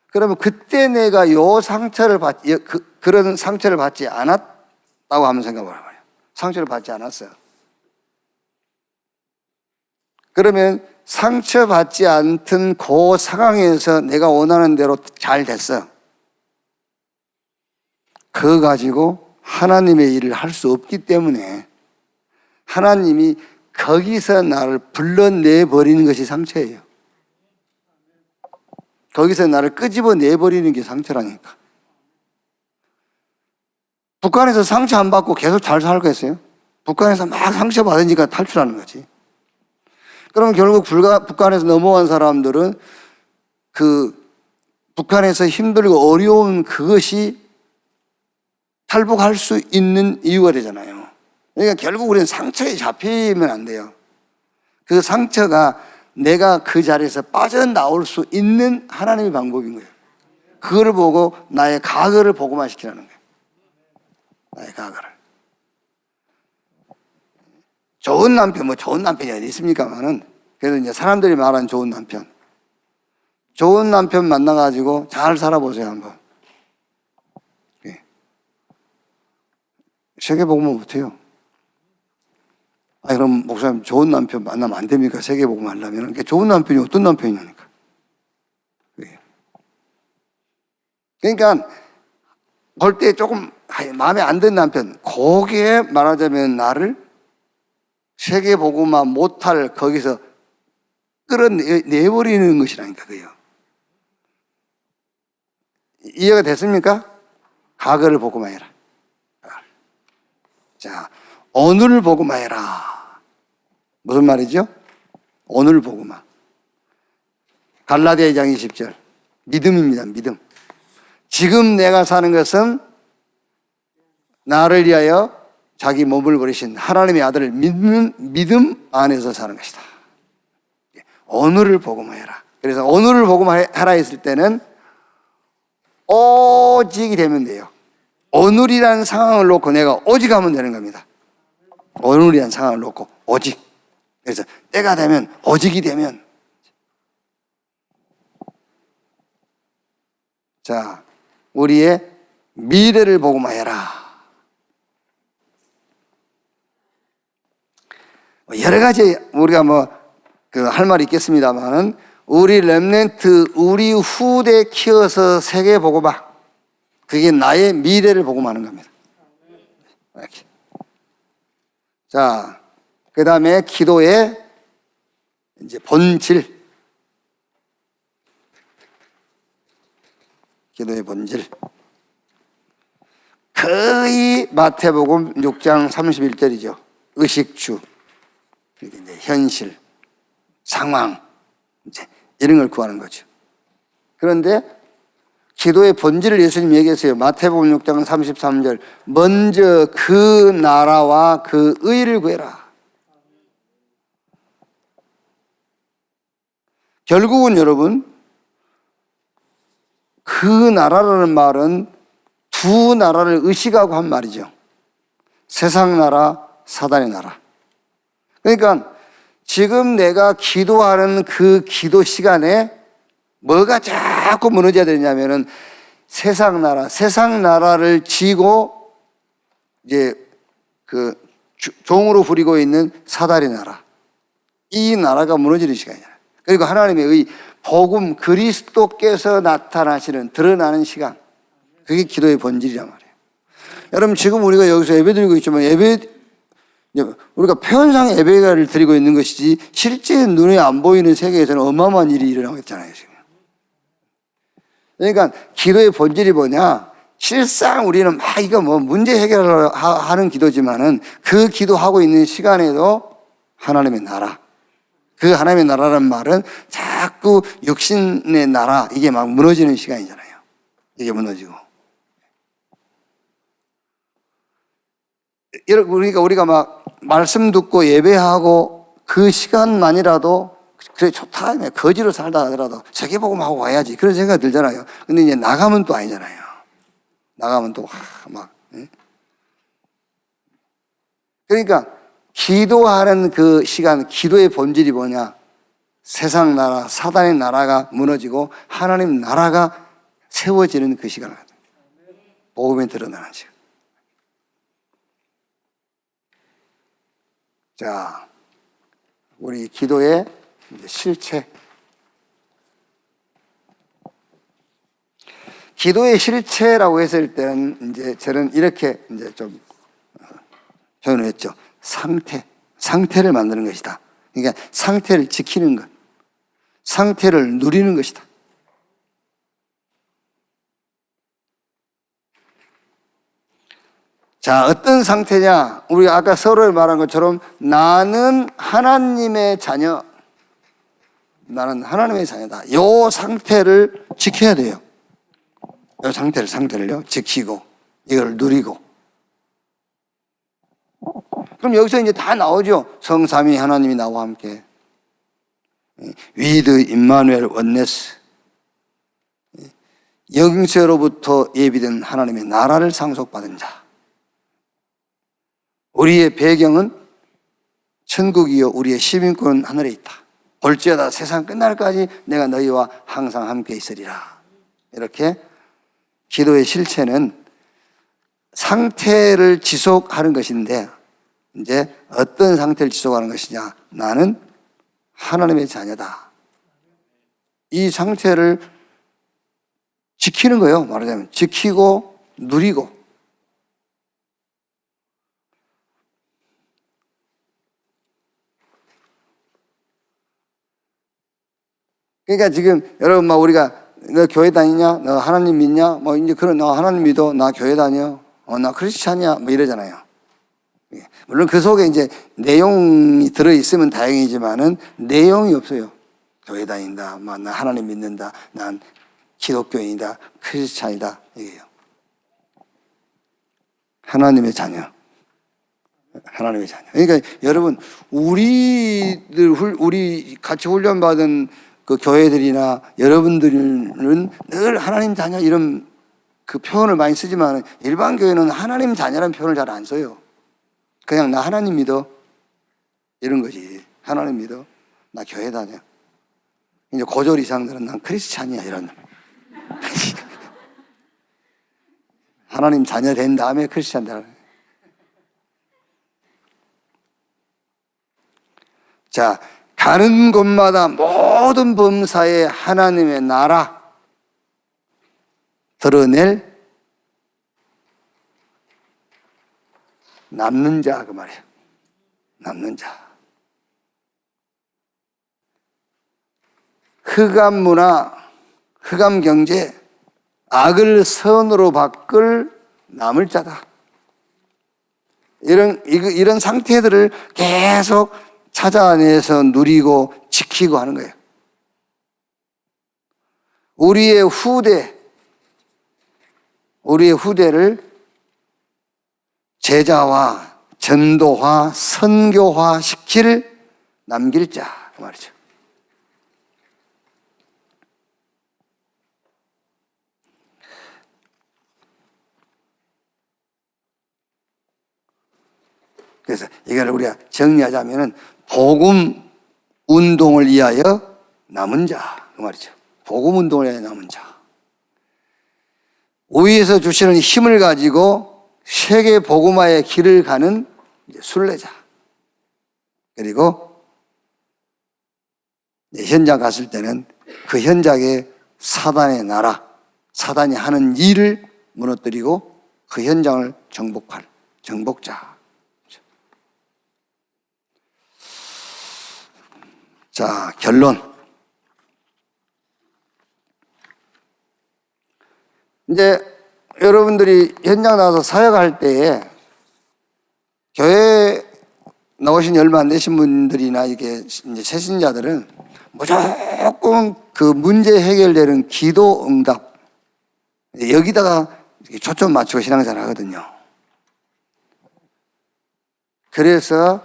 그러면 그때 내가 그런 상처를 받지 않았다고 하면 생각을 해봐요. 상처를 받지 않았어요. 그러면 상처받지 않던 그 상황에서 내가 원하는 대로 잘 됐어. 그거 가지고 하나님의 일을 할 수 없기 때문에 하나님이 거기서 나를 불러내버리는 것이 상처예요. 거기서 나를 끄집어내버리는 게 상처라니까. 북한에서 상처 안 받고 계속 잘 살겠어요? 북한에서 막 상처받으니까 탈출하는 거지. 그러면 결국 북한에서 넘어간 사람들은 북한에서 힘들고 어려운 그것이 탈북할 수 있는 이유가 되잖아요. 그러니까 결국 우리는 상처에 잡히면 안 돼요. 그 상처가 내가 그 자리에서 빠져나올 수 있는 하나님의 방법인 거예요. 그거를 보고 나의 과거를 복음화시키라는 거예요. 나의 과거를. 좋은 남편, 좋은 남편이 어디 있습니까만은, 그래도 이제 사람들이 말하는 좋은 남편. 좋은 남편 만나가지고 잘 살아보세요, 한번. 예. 세계복음은 못해요. 그럼 목사님, 좋은 남편 만나면 안 됩니까? 세계복음 하려면. 그러니까 좋은 남편이 어떤 남편이냐니까. 예. 그러니까, 볼 때 조금 마음에 안 드는 남편, 거기에 말하자면 나를 세계복음화 못할 거기서 끌어내버리는 것이라니까, 그요. 이해가 됐습니까? 과거를 복음화해라. 자, 오늘을 복음화해라. 무슨 말이죠? 오늘 복음화. 갈라디아 2장 20절. 믿음입니다, 믿음. 지금 내가 사는 것은 나를 위하여 자기 몸을 버리신 하나님의 아들을 믿는 믿음 안에서 사는 것이다. 오늘을 복음화해라. 그래서 오늘을 복음화하라 했을 때는 오직이 되면 돼요. 오늘이라는 상황을 놓고 내가 오직 하면 되는 겁니다. 오늘이라는 상황을 놓고 오직. 그래서 때가 되면, 오직이 되면. 자, 우리의 미래를 복음화해라. 여러 가지 우리가 할 말이 있겠습니다만은, 우리 렘넌트, 우리 후대 키워서 세계 복음화. 그게 나의 미래를 보고 마는 겁니다. 이렇게. 자, 그 다음에 기도의 이제 본질. 기도의 본질. 거의 마태복음 6장 31절이죠. 의식주, 이제 현실, 상황, 이제 이런 걸 구하는 거죠. 그런데 기도의 본질을 예수님이 얘기했어요. 마태복음 6장 33절. 먼저 그 나라와 그 의를 구해라. 결국은 여러분, 그 나라라는 말은 두 나라를 의식하고 한 말이죠. 세상 나라, 사단의 나라. 그러니까 지금 내가 기도하는 그 기도 시간에 뭐가 자꾸 무너져야 되냐면은 세상 나라를 지고 이제 그 종으로 부리고 있는 사단의 나라. 이 나라가 무너지는 시간이야. 그리고 하나님의 의 복음 그리스도께서 나타나시는 드러나는 시간. 그게 기도의 본질이란 말이에요. 여러분 지금 우리가 여기서 예배 드리고 있지만 우리가 표현상 예배를 드리고 있는 것이지 실제 눈에 안 보이는 세계에서는 어마어마한 일이 일어나고 있잖아요 지금. 그러니까 기도의 본질이 뭐냐? 실상 우리는 막 이거 뭐 문제 해결을 하는 기도지만은 그 기도하고 있는 시간에도 하나님의 나라. 그 하나님의 나라라는 말은 자꾸 육신의 나라 이게 막 무너지는 시간이잖아요. 이게 무너지고. 그러니까 우리가 막 말씀 듣고 예배하고 그 시간만이라도 그래 좋다. 거지로 살다 하더라도 저게 복음하고 와야지. 그런 생각이 들잖아요. 근데 이제 나가면 또 아니잖아요. 나가면 또 막. 그러니까 기도하는 그 시간, 기도의 본질이 뭐냐? 세상 나라, 사단의 나라가 무너지고 하나님 나라가 세워지는 그 시간을 복음에 드러나는 시간. 자, 우리 기도의 실체. 기도의 실체라고 했을 때는 이제 저는 이렇게 이제 좀 표현을 했죠. 상태를 만드는 것이다. 그러니까 상태를 지키는 것, 상태를 누리는 것이다. 자, 어떤 상태냐? 우리가 아까 서로에 말한 것처럼 나는 하나님의 자녀, 나는 하나님의 자녀다. 이 상태를 지켜야 돼요. 이 상태를요, 지키고, 이걸 누리고. 그럼 여기서 이제 다 나오죠. 성삼위 하나님이 나와 함께. 위드 임마누엘 원네스. 영세로부터 예비된 하나님의 나라를 상속받은 자. 우리의 배경은 천국이요 우리의 시민권은 하늘에 있다. 볼지어다 세상 끝날까지 내가 너희와 항상 함께 있으리라. 이렇게 기도의 실체는 상태를 지속하는 것인데 이제 어떤 상태를 지속하는 것이냐? 나는 하나님의 자녀다. 이 상태를 지키는 거예요. 말하자면 지키고 누리고. 그러니까 지금 여러분 막 우리가 너 교회 다니냐? 너 하나님 믿냐? 뭐 이제 그런 너 하나님 믿어? 나 교회 다녀? 나 크리스찬이야? 뭐 이러잖아요. 물론 그 속에 이제 내용이 들어있으면 다행이지만은 내용이 없어요. 교회 다닌다, 나 하나님 믿는다, 난 기독교인이다, 크리스찬이다, 이게요. 하나님의 자녀. 하나님의 자녀. 그러니까 여러분, 우리 같이 훈련받은 그 교회들이나 여러분들은 늘 하나님 자녀 이런 그 표현을 많이 쓰지만 일반 교회는 하나님 자녀라는 표현을 잘 안 써요. 그냥 나 하나님 믿어. 이런 거지. 하나님 믿어. 나 교회 다녀. 이제 고졸 이상들은 난 크리스찬이야. 이런. 하나님 자녀 된 다음에 크리스찬 되라. 자, 가는 곳마다 모든 범사에 하나님의 나라 드러낼 남는 자 그 말이에요. 남는 자. 흑암 문화, 흑암 경제, 악을 선으로 바꿀 남을 자다. 이런 상태들을 계속 찾아내서 누리고 지키고 하는 거예요. 우리의 후대를 제자화, 전도화, 선교화 시킬 남길 자, 그 말이죠. 그래서 이걸 우리가 정리하자면은 복음 운동을 위하여 남은 자, 그 말이죠. 복음 운동을 위하여 남은 자. 위에서 주시는 힘을 가지고 세계 복음화의 길을 가는 순례자. 그리고 현장 갔을 때는 그 현장에 사단의 나라, 사단이 하는 일을 무너뜨리고 그 현장을 정복할 정복자. 자, 결론. 이제 여러분들이 현장 나가서 사역할 때에 교회 나오신 얼마 안 되신 분들이나 이게 이제 새신자들은 무조건 그 문제 해결되는 기도 응답 여기다가 초점 맞추고 신앙생활 하거든요. 그래서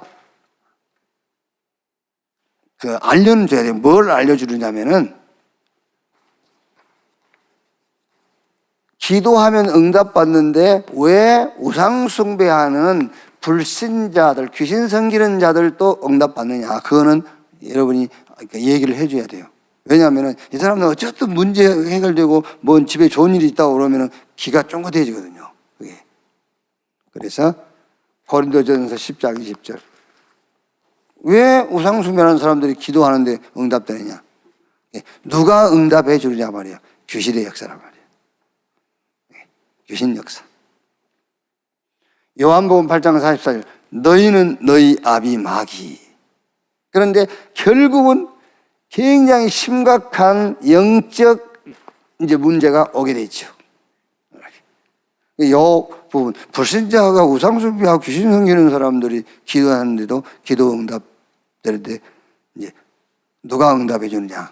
알려줘야 돼요. 뭘 알려주느냐면은 기도하면 응답받는데 왜 우상숭배하는 불신자들, 귀신 섬기는 자들도 응답받느냐. 그거는 여러분이 얘기를 해줘야 돼요. 왜냐하면 이 사람은 어쨌든 문제 해결되고 뭔 집에 좋은 일이 있다고 그러면 기가 쫑긋해지거든요. 그게. 그래서 고린도전서 10장 20절. 왜 우상숭배하는 사람들이 기도하는데 응답되느냐? 누가 응답해 주느냐 말이에요. 귀신의 역사란 말이에요. 귀신 역사. 요한복음 8장 44절. 너희는 너희 아비 마귀. 그런데 결국은 굉장히 심각한 영적 이제 문제가 오게 되죠. 이 부분 불신자가 우상숭배하고 귀신 섬기는 사람들이 기도하는데도 기도 응답되는데 이제 누가 응답해 주느냐,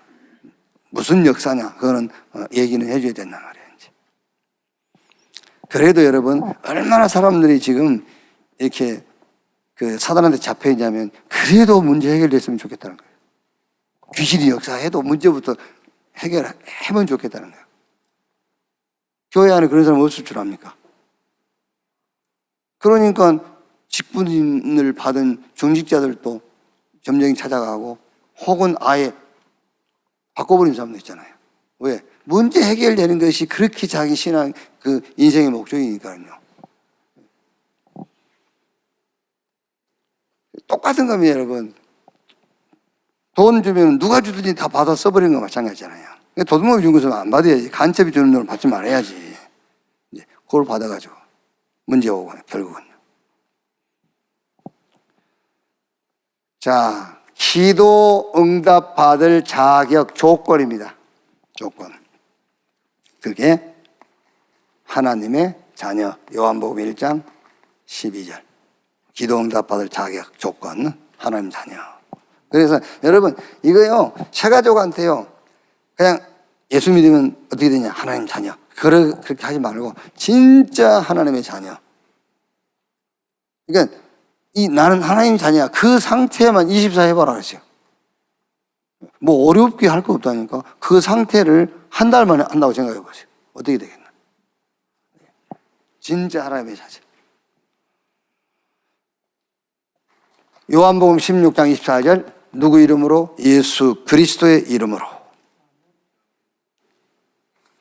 무슨 역사냐, 그거는 얘기는 해줘야 된단 말이에요. 이제. 그래도 여러분 얼마나 사람들이 지금 이렇게 그 사단한테 잡혀 있냐면 그래도 문제 해결됐으면 좋겠다는 거예요. 귀신이 역사해도 문제부터 해결하면 좋겠다는 거예요. 교회 안에 그런 사람 없을 줄 압니까? 그러니까 직분을 받은 중직자들도 점쟁이 찾아가고 혹은 아예 바꿔버린 사람도 있잖아요. 왜? 문제 해결되는 것이 그렇게 자기 신앙, 그 인생의 목적이니까요. 똑같은 겁니다, 여러분. 돈 주면 누가 주든지 다 받아 써버리는 거 마찬가지잖아요. 도둑놈이 준 것은 안 받아야지. 간첩이 주는 돈을 받지 말아야지. 이제 그걸 받아가지고 문제 오고 결국은요. 자, 기도 응답 받을 자격 조건입니다. 조건. 그게 하나님의 자녀. 요한복음 1장 12절. 기도 응답 받을 자격 조건. 하나님 자녀. 그래서 여러분 이거요 새가족한테요 그냥 예수 믿으면 어떻게 되냐 하나님 자녀 그렇게 하지 말고 진짜 하나님의 자녀. 그러니까 나는 하나님 자녀야 그 상태만 24 해봐라 그랬어요. 뭐 어렵게 할 거 없다니까. 그 상태를 한 달 만에 한다고 생각해 보세요. 어떻게 되겠나. 진짜 하나님의 자녀. 요한복음 16장 24절 누구 이름으로? 예수 그리스도의 이름으로.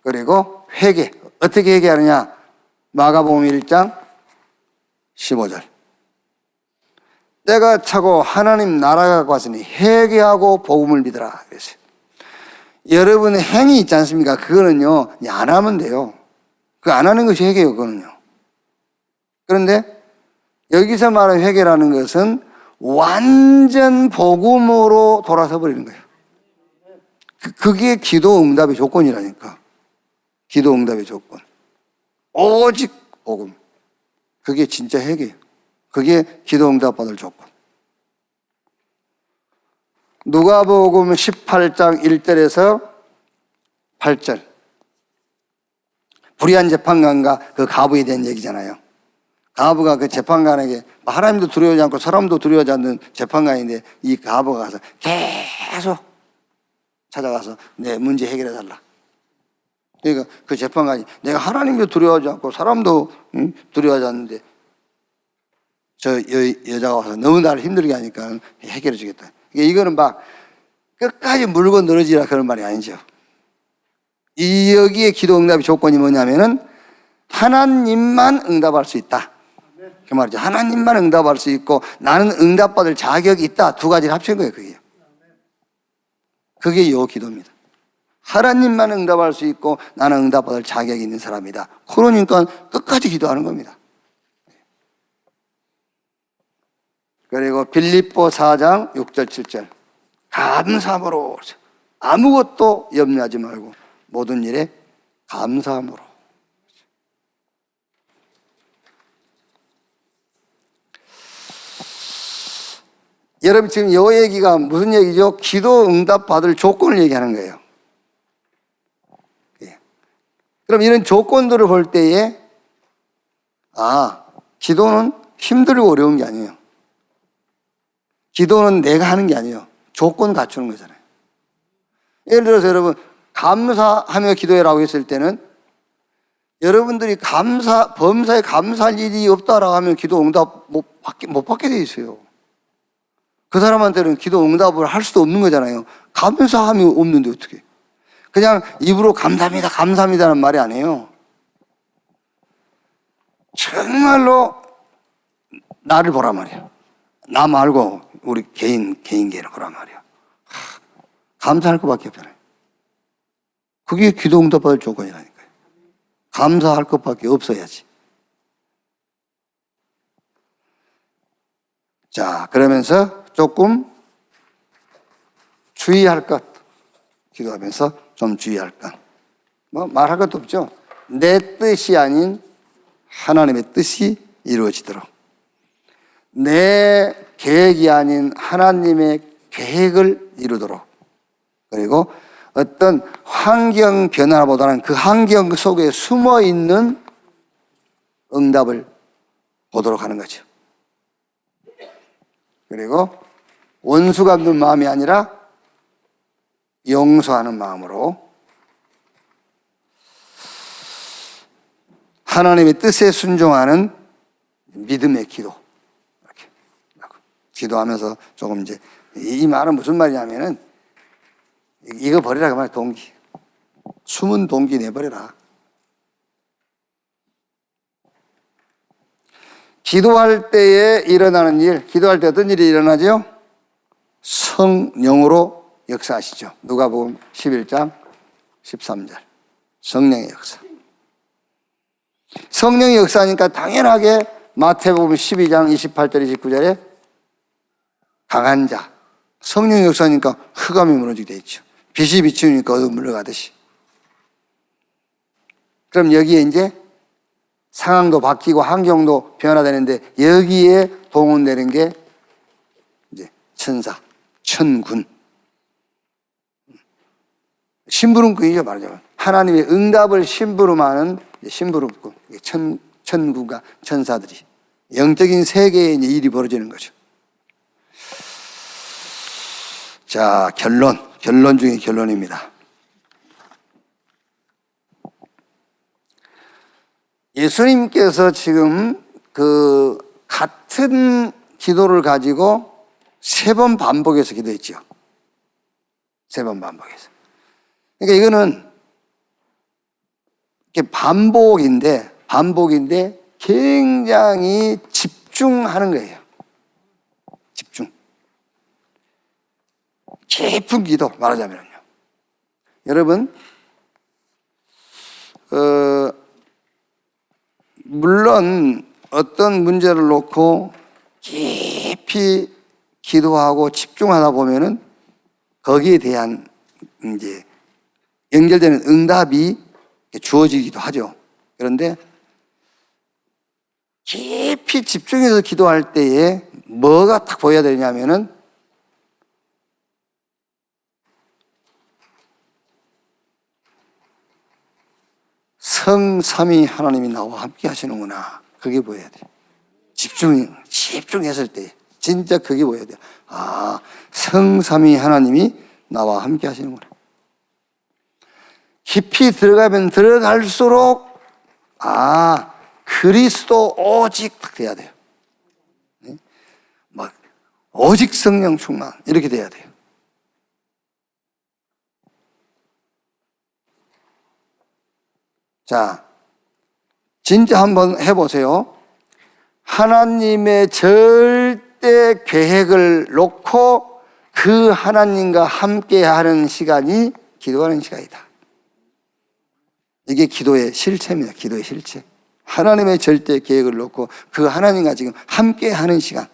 그리고 회개. 어떻게 회개하느냐? 마가복음 1장 15절. 때가 차고 하나님 나라가 왔으니 회개하고 복음을 믿으라 그랬어요. 여러분의 행위 있지 않습니까? 그거는요 안 하면 돼요. 그거 안 하는 것이 회개예요. 그거는요. 그런데 여기서 말하는 회개라는 것은 완전 복음으로 돌아서 버리는 거예요. 그게 기도 응답의 조건이라니까. 기도 응답의 조건. 오직 복음. 그게 진짜 회개예요. 그게 기도 응답 받을 조건. 누가복음 18장 1절에서 8절. 불의한 재판관과 그 가부에 대한 얘기잖아요. 가부가 그 재판관에게 하나님도 두려워하지 않고 사람도 두려워하지 않는 재판관인데 이 가부가 가서 계속 찾아가서 내 문제 해결해 달라. 그러니까 그 재판관이 내가 하나님도 두려워하지 않고 사람도 두려워하지 않는데 저 여자가 와서 너무 나를 힘들게 하니까 해결해 주겠다. 이거는 막 끝까지 물고 늘어지라 그런 말이 아니죠. 여기에 기도 응답의 조건이 뭐냐면은 하나님만 응답할 수 있다. 그 말이죠. 하나님만 응답할 수 있고 나는 응답받을 자격이 있다. 두 가지를 합친 거예요. 그게 요 기도입니다. 하나님만 응답할 수 있고 나는 응답받을 자격이 있는 사람이다. 그러니까 끝까지 기도하는 겁니다. 그리고 빌립보 4장 6절 7절 감사함으로 아무것도 염려하지 말고 모든 일에 감사함으로. 여러분 지금 이 얘기가 무슨 얘기죠? 기도 응답 받을 조건을 얘기하는 거예요. 그럼 이런 조건들을 볼 때에 기도는 힘들고 어려운 게 아니에요. 기도는 내가 하는 게 아니에요. 조건 갖추는 거잖아요. 예를 들어서 여러분 감사하며 기도해라고 했을 때는 여러분들이 범사에 감사할 일이 없다라고 하면 기도 응답 못 받게 돼 있어요. 그 사람한테는 기도 응답을 할 수도 없는 거잖아요. 감사함이 없는데 어떻게. 그냥 입으로 감사합니다, 감사합니다는 말이 아니에요. 정말로 나를 보라 말이야. 나 말고 우리 개인계를 보라 말이야. 감사할 것밖에 없잖아요. 그게 기도 응답 받을 조건이라니까요. 감사할 것밖에 없어야지. 자, 그러면서 조금 주의할 것. 기도하면서 좀 주의할 것. 말할 것도 없죠. 내 뜻이 아닌 하나님의 뜻이 이루어지도록. 내 계획이 아닌 하나님의 계획을 이루도록. 그리고 어떤 환경 변화보다는 그 환경 속에 숨어 있는 응답을 보도록 하는 거죠. 그리고 원수 갚는 마음이 아니라 용서하는 마음으로 하나님의 뜻에 순종하는 믿음의 기도. 이렇게 기도하면서 조금 이제 이 말은 무슨 말이냐면은 이거 버리라 그 말. 동기. 숨은 동기 내버려라. 기도할 때에 일어나는 일, 기도할 때 어떤 일이 일어나죠? 성령으로 역사하시죠. 누가복음 11장 13절. 성령의 역사. 성령의 역사니까 당연하게 마태복음 12장 28절 29절에 강한 자. 성령의 역사니까 흑암이 무너지게 돼 있죠. 빛이 비추니까 어둠 물러가듯이. 그럼 여기에 이제 상황도 바뀌고 환경도 변화되는데 여기에 동원되는 게 이제 천사, 천군. 심부름꾼이죠, 말하자면. 하나님의 응답을 심부름하는 심부름꾼, 천군과 천사들이. 영적인 세계에 이제 일이 벌어지는 거죠. 자, 결론 중에 결론입니다. 예수님께서 지금 그 같은 기도를 가지고 3번 반복해서 기도했죠. 3번 반복해서. 그러니까 이거는 반복인데 굉장히 집중하는 거예요. 집중. 깊은 기도 말하자면요. 여러분, 물론 어떤 문제를 놓고 깊이 기도하고 집중하다 보면은 거기에 대한 이제 연결되는 응답이 주어지기도 하죠. 그런데 깊이 집중해서 기도할 때에 뭐가 딱 보여야 되냐면은 성삼위 하나님이 나와 함께 하시는구나. 그게 보여야 돼요. 집중했을 때 진짜 그게 보여야 돼요. 아, 성삼위 하나님이 나와 함께 하시는구나. 깊이 들어가면 들어갈수록 그리스도 오직 딱 돼야 돼요. 막 오직 성령 충만 이렇게 돼야 돼요. 자, 진짜 한번 해보세요. 하나님의 절대 계획을 놓고 그 하나님과 함께하는 시간이 기도하는 시간이다. 이게 기도의 실체입니다. 기도의 실체. 하나님의 절대 계획을 놓고 그 하나님과 지금 함께하는 시간,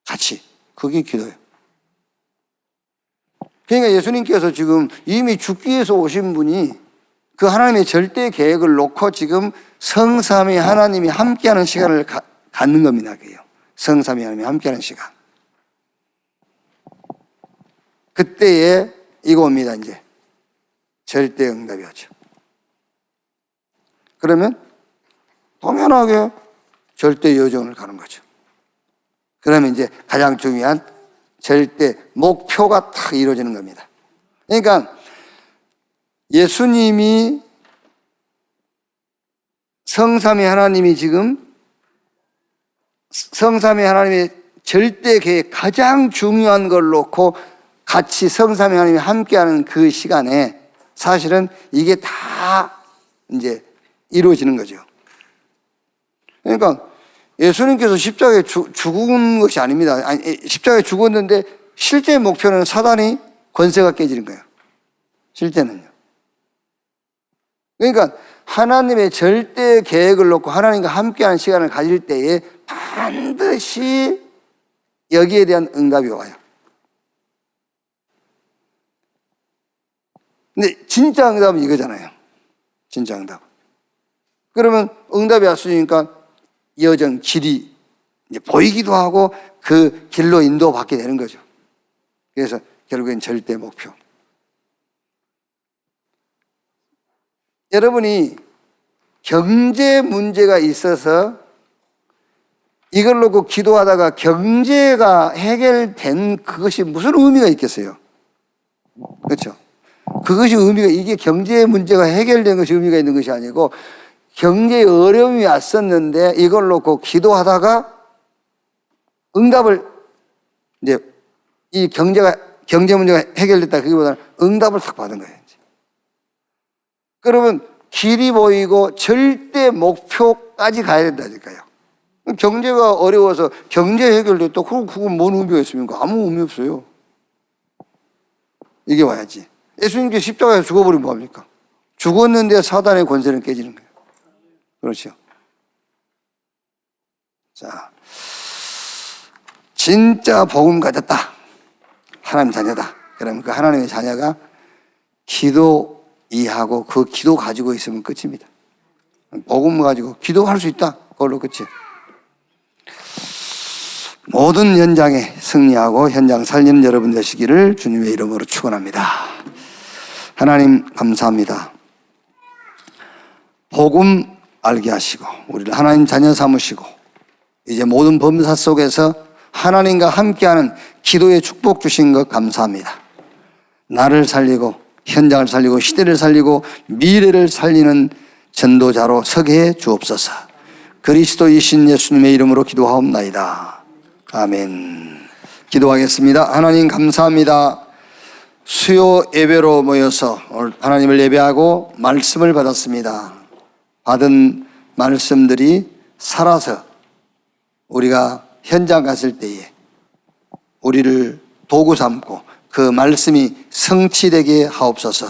같이, 그게 기도예요. 그러니까 예수님께서 지금 이미 죽기 위해서 오신 분이 그 하나님의 절대 계획을 놓고 지금 성삼위 하나님이 함께하는 시간을 갖는 겁니다. 그게요. 성삼위 하나님이 함께하는 시간. 그때에 이거 옵니다. 이제 절대 응답이 오죠. 그러면 당연하게 절대 여정을 가는 거죠. 그러면 이제 가장 중요한 절대 목표가 탁 이루어지는 겁니다. 그러니까 예수님이 성삼위 하나님이 지금 성삼위 하나님의 절대 계획 가장 중요한 걸 놓고 같이 성삼위 하나님이 함께하는 그 시간에 사실은 이게 다 이제 이루어지는 거죠. 그러니까 예수님께서 십자가에 죽은 것이 아닙니다. 아니, 십자가에 죽었는데 실제 목표는 사단이 권세가 깨지는 거예요. 실제는요. 그러니까 하나님의 절대 계획을 놓고 하나님과 함께하는 시간을 가질 때에 반드시 여기에 대한 응답이 와요. 근데 진짜 응답은 이거잖아요. 진짜 응답. 그러면 응답이 왔으니까 여정, 길이 이제 보이기도 하고 그 길로 인도받게 되는 거죠. 그래서 결국엔 절대 목표. 여러분이 경제 문제가 있어서 이걸 놓고 기도하다가 경제가 해결된 그것이 무슨 의미가 있겠어요? 그렇죠? 그것이 이게 경제 문제가 해결된 것이 의미가 있는 것이 아니고 경제에 어려움이 왔었는데 이걸 놓고 기도하다가 응답을 이제 이 경제 문제가 해결됐다 그기보다는 응답을 탁 받은 거예요. 그러면 길이 보이고 절대 목표까지 가야 된다니까요. 경제가 어려워서 경제 해결됐다. 그건 뭔 의미가 있습니까? 아무 의미 없어요. 이게 와야지. 예수님께 십자가에서 죽어버리면 뭐합니까? 죽었는데 사단의 권세는 깨지는 거예요. 그렇죠. 자, 진짜 복음 가졌다. 하나님 자녀다. 그러면 그 하나님의 자녀가 기도 이해하고 그 기도 가지고 있으면 끝입니다. 복음 가지고 기도할 수 있다. 그걸로 끝이. 모든 현장에 승리하고 현장 살리는 여러분 되시기를 주님의 이름으로 축원합니다. 하나님 감사합니다. 복음 알게 하시고 우리를 하나님 자녀 삼으시고 이제 모든 범사 속에서 하나님과 함께하는 기도의 축복 주신 것 감사합니다. 나를 살리고 현장을 살리고 시대를 살리고 미래를 살리는 전도자로 서게 해 주옵소서. 그리스도이신 예수님의 이름으로 기도하옵나이다. 아멘. 기도하겠습니다. 하나님 감사합니다. 수요 예배로 모여서 오늘 하나님을 예배하고 말씀을 받았습니다. 받은 말씀들이 살아서 우리가 현장 갔을 때에 우리를 도구 삼고 그 말씀이 성취되게 하옵소서.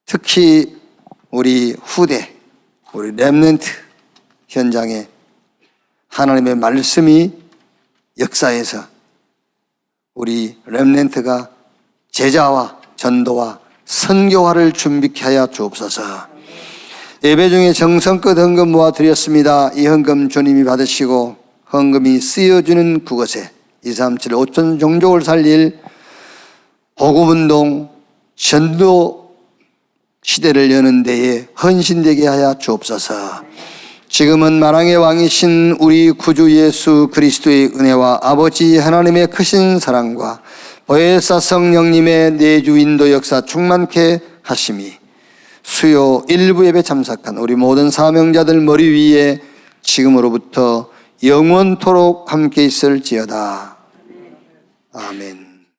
특히 우리 후대, 우리 렘넌트 현장에 하나님의 말씀이 역사에서 우리 렘넌트가 제자와 전도와 선교화를 준비케 하여 주옵소서. 예배 중에 정성껏 헌금 모아드렸습니다. 이 헌금 주님이 받으시고 헌금이 쓰여주는 그곳에 237 5천 종족을 살릴 복음운동 전도 시대를 여는 데에 헌신되게 하여 주옵소서. 지금은 만왕의 왕이신 우리 구주 예수 그리스도의 은혜와 아버지 하나님의 크신 사랑과 보혜사 성령님의 내주 인도 역사 충만케 하심이 수요 일부 예배 참석한 우리 모든 사명자들 머리 위에 지금으로부터 영원토록 함께 있을지어다. 아멘.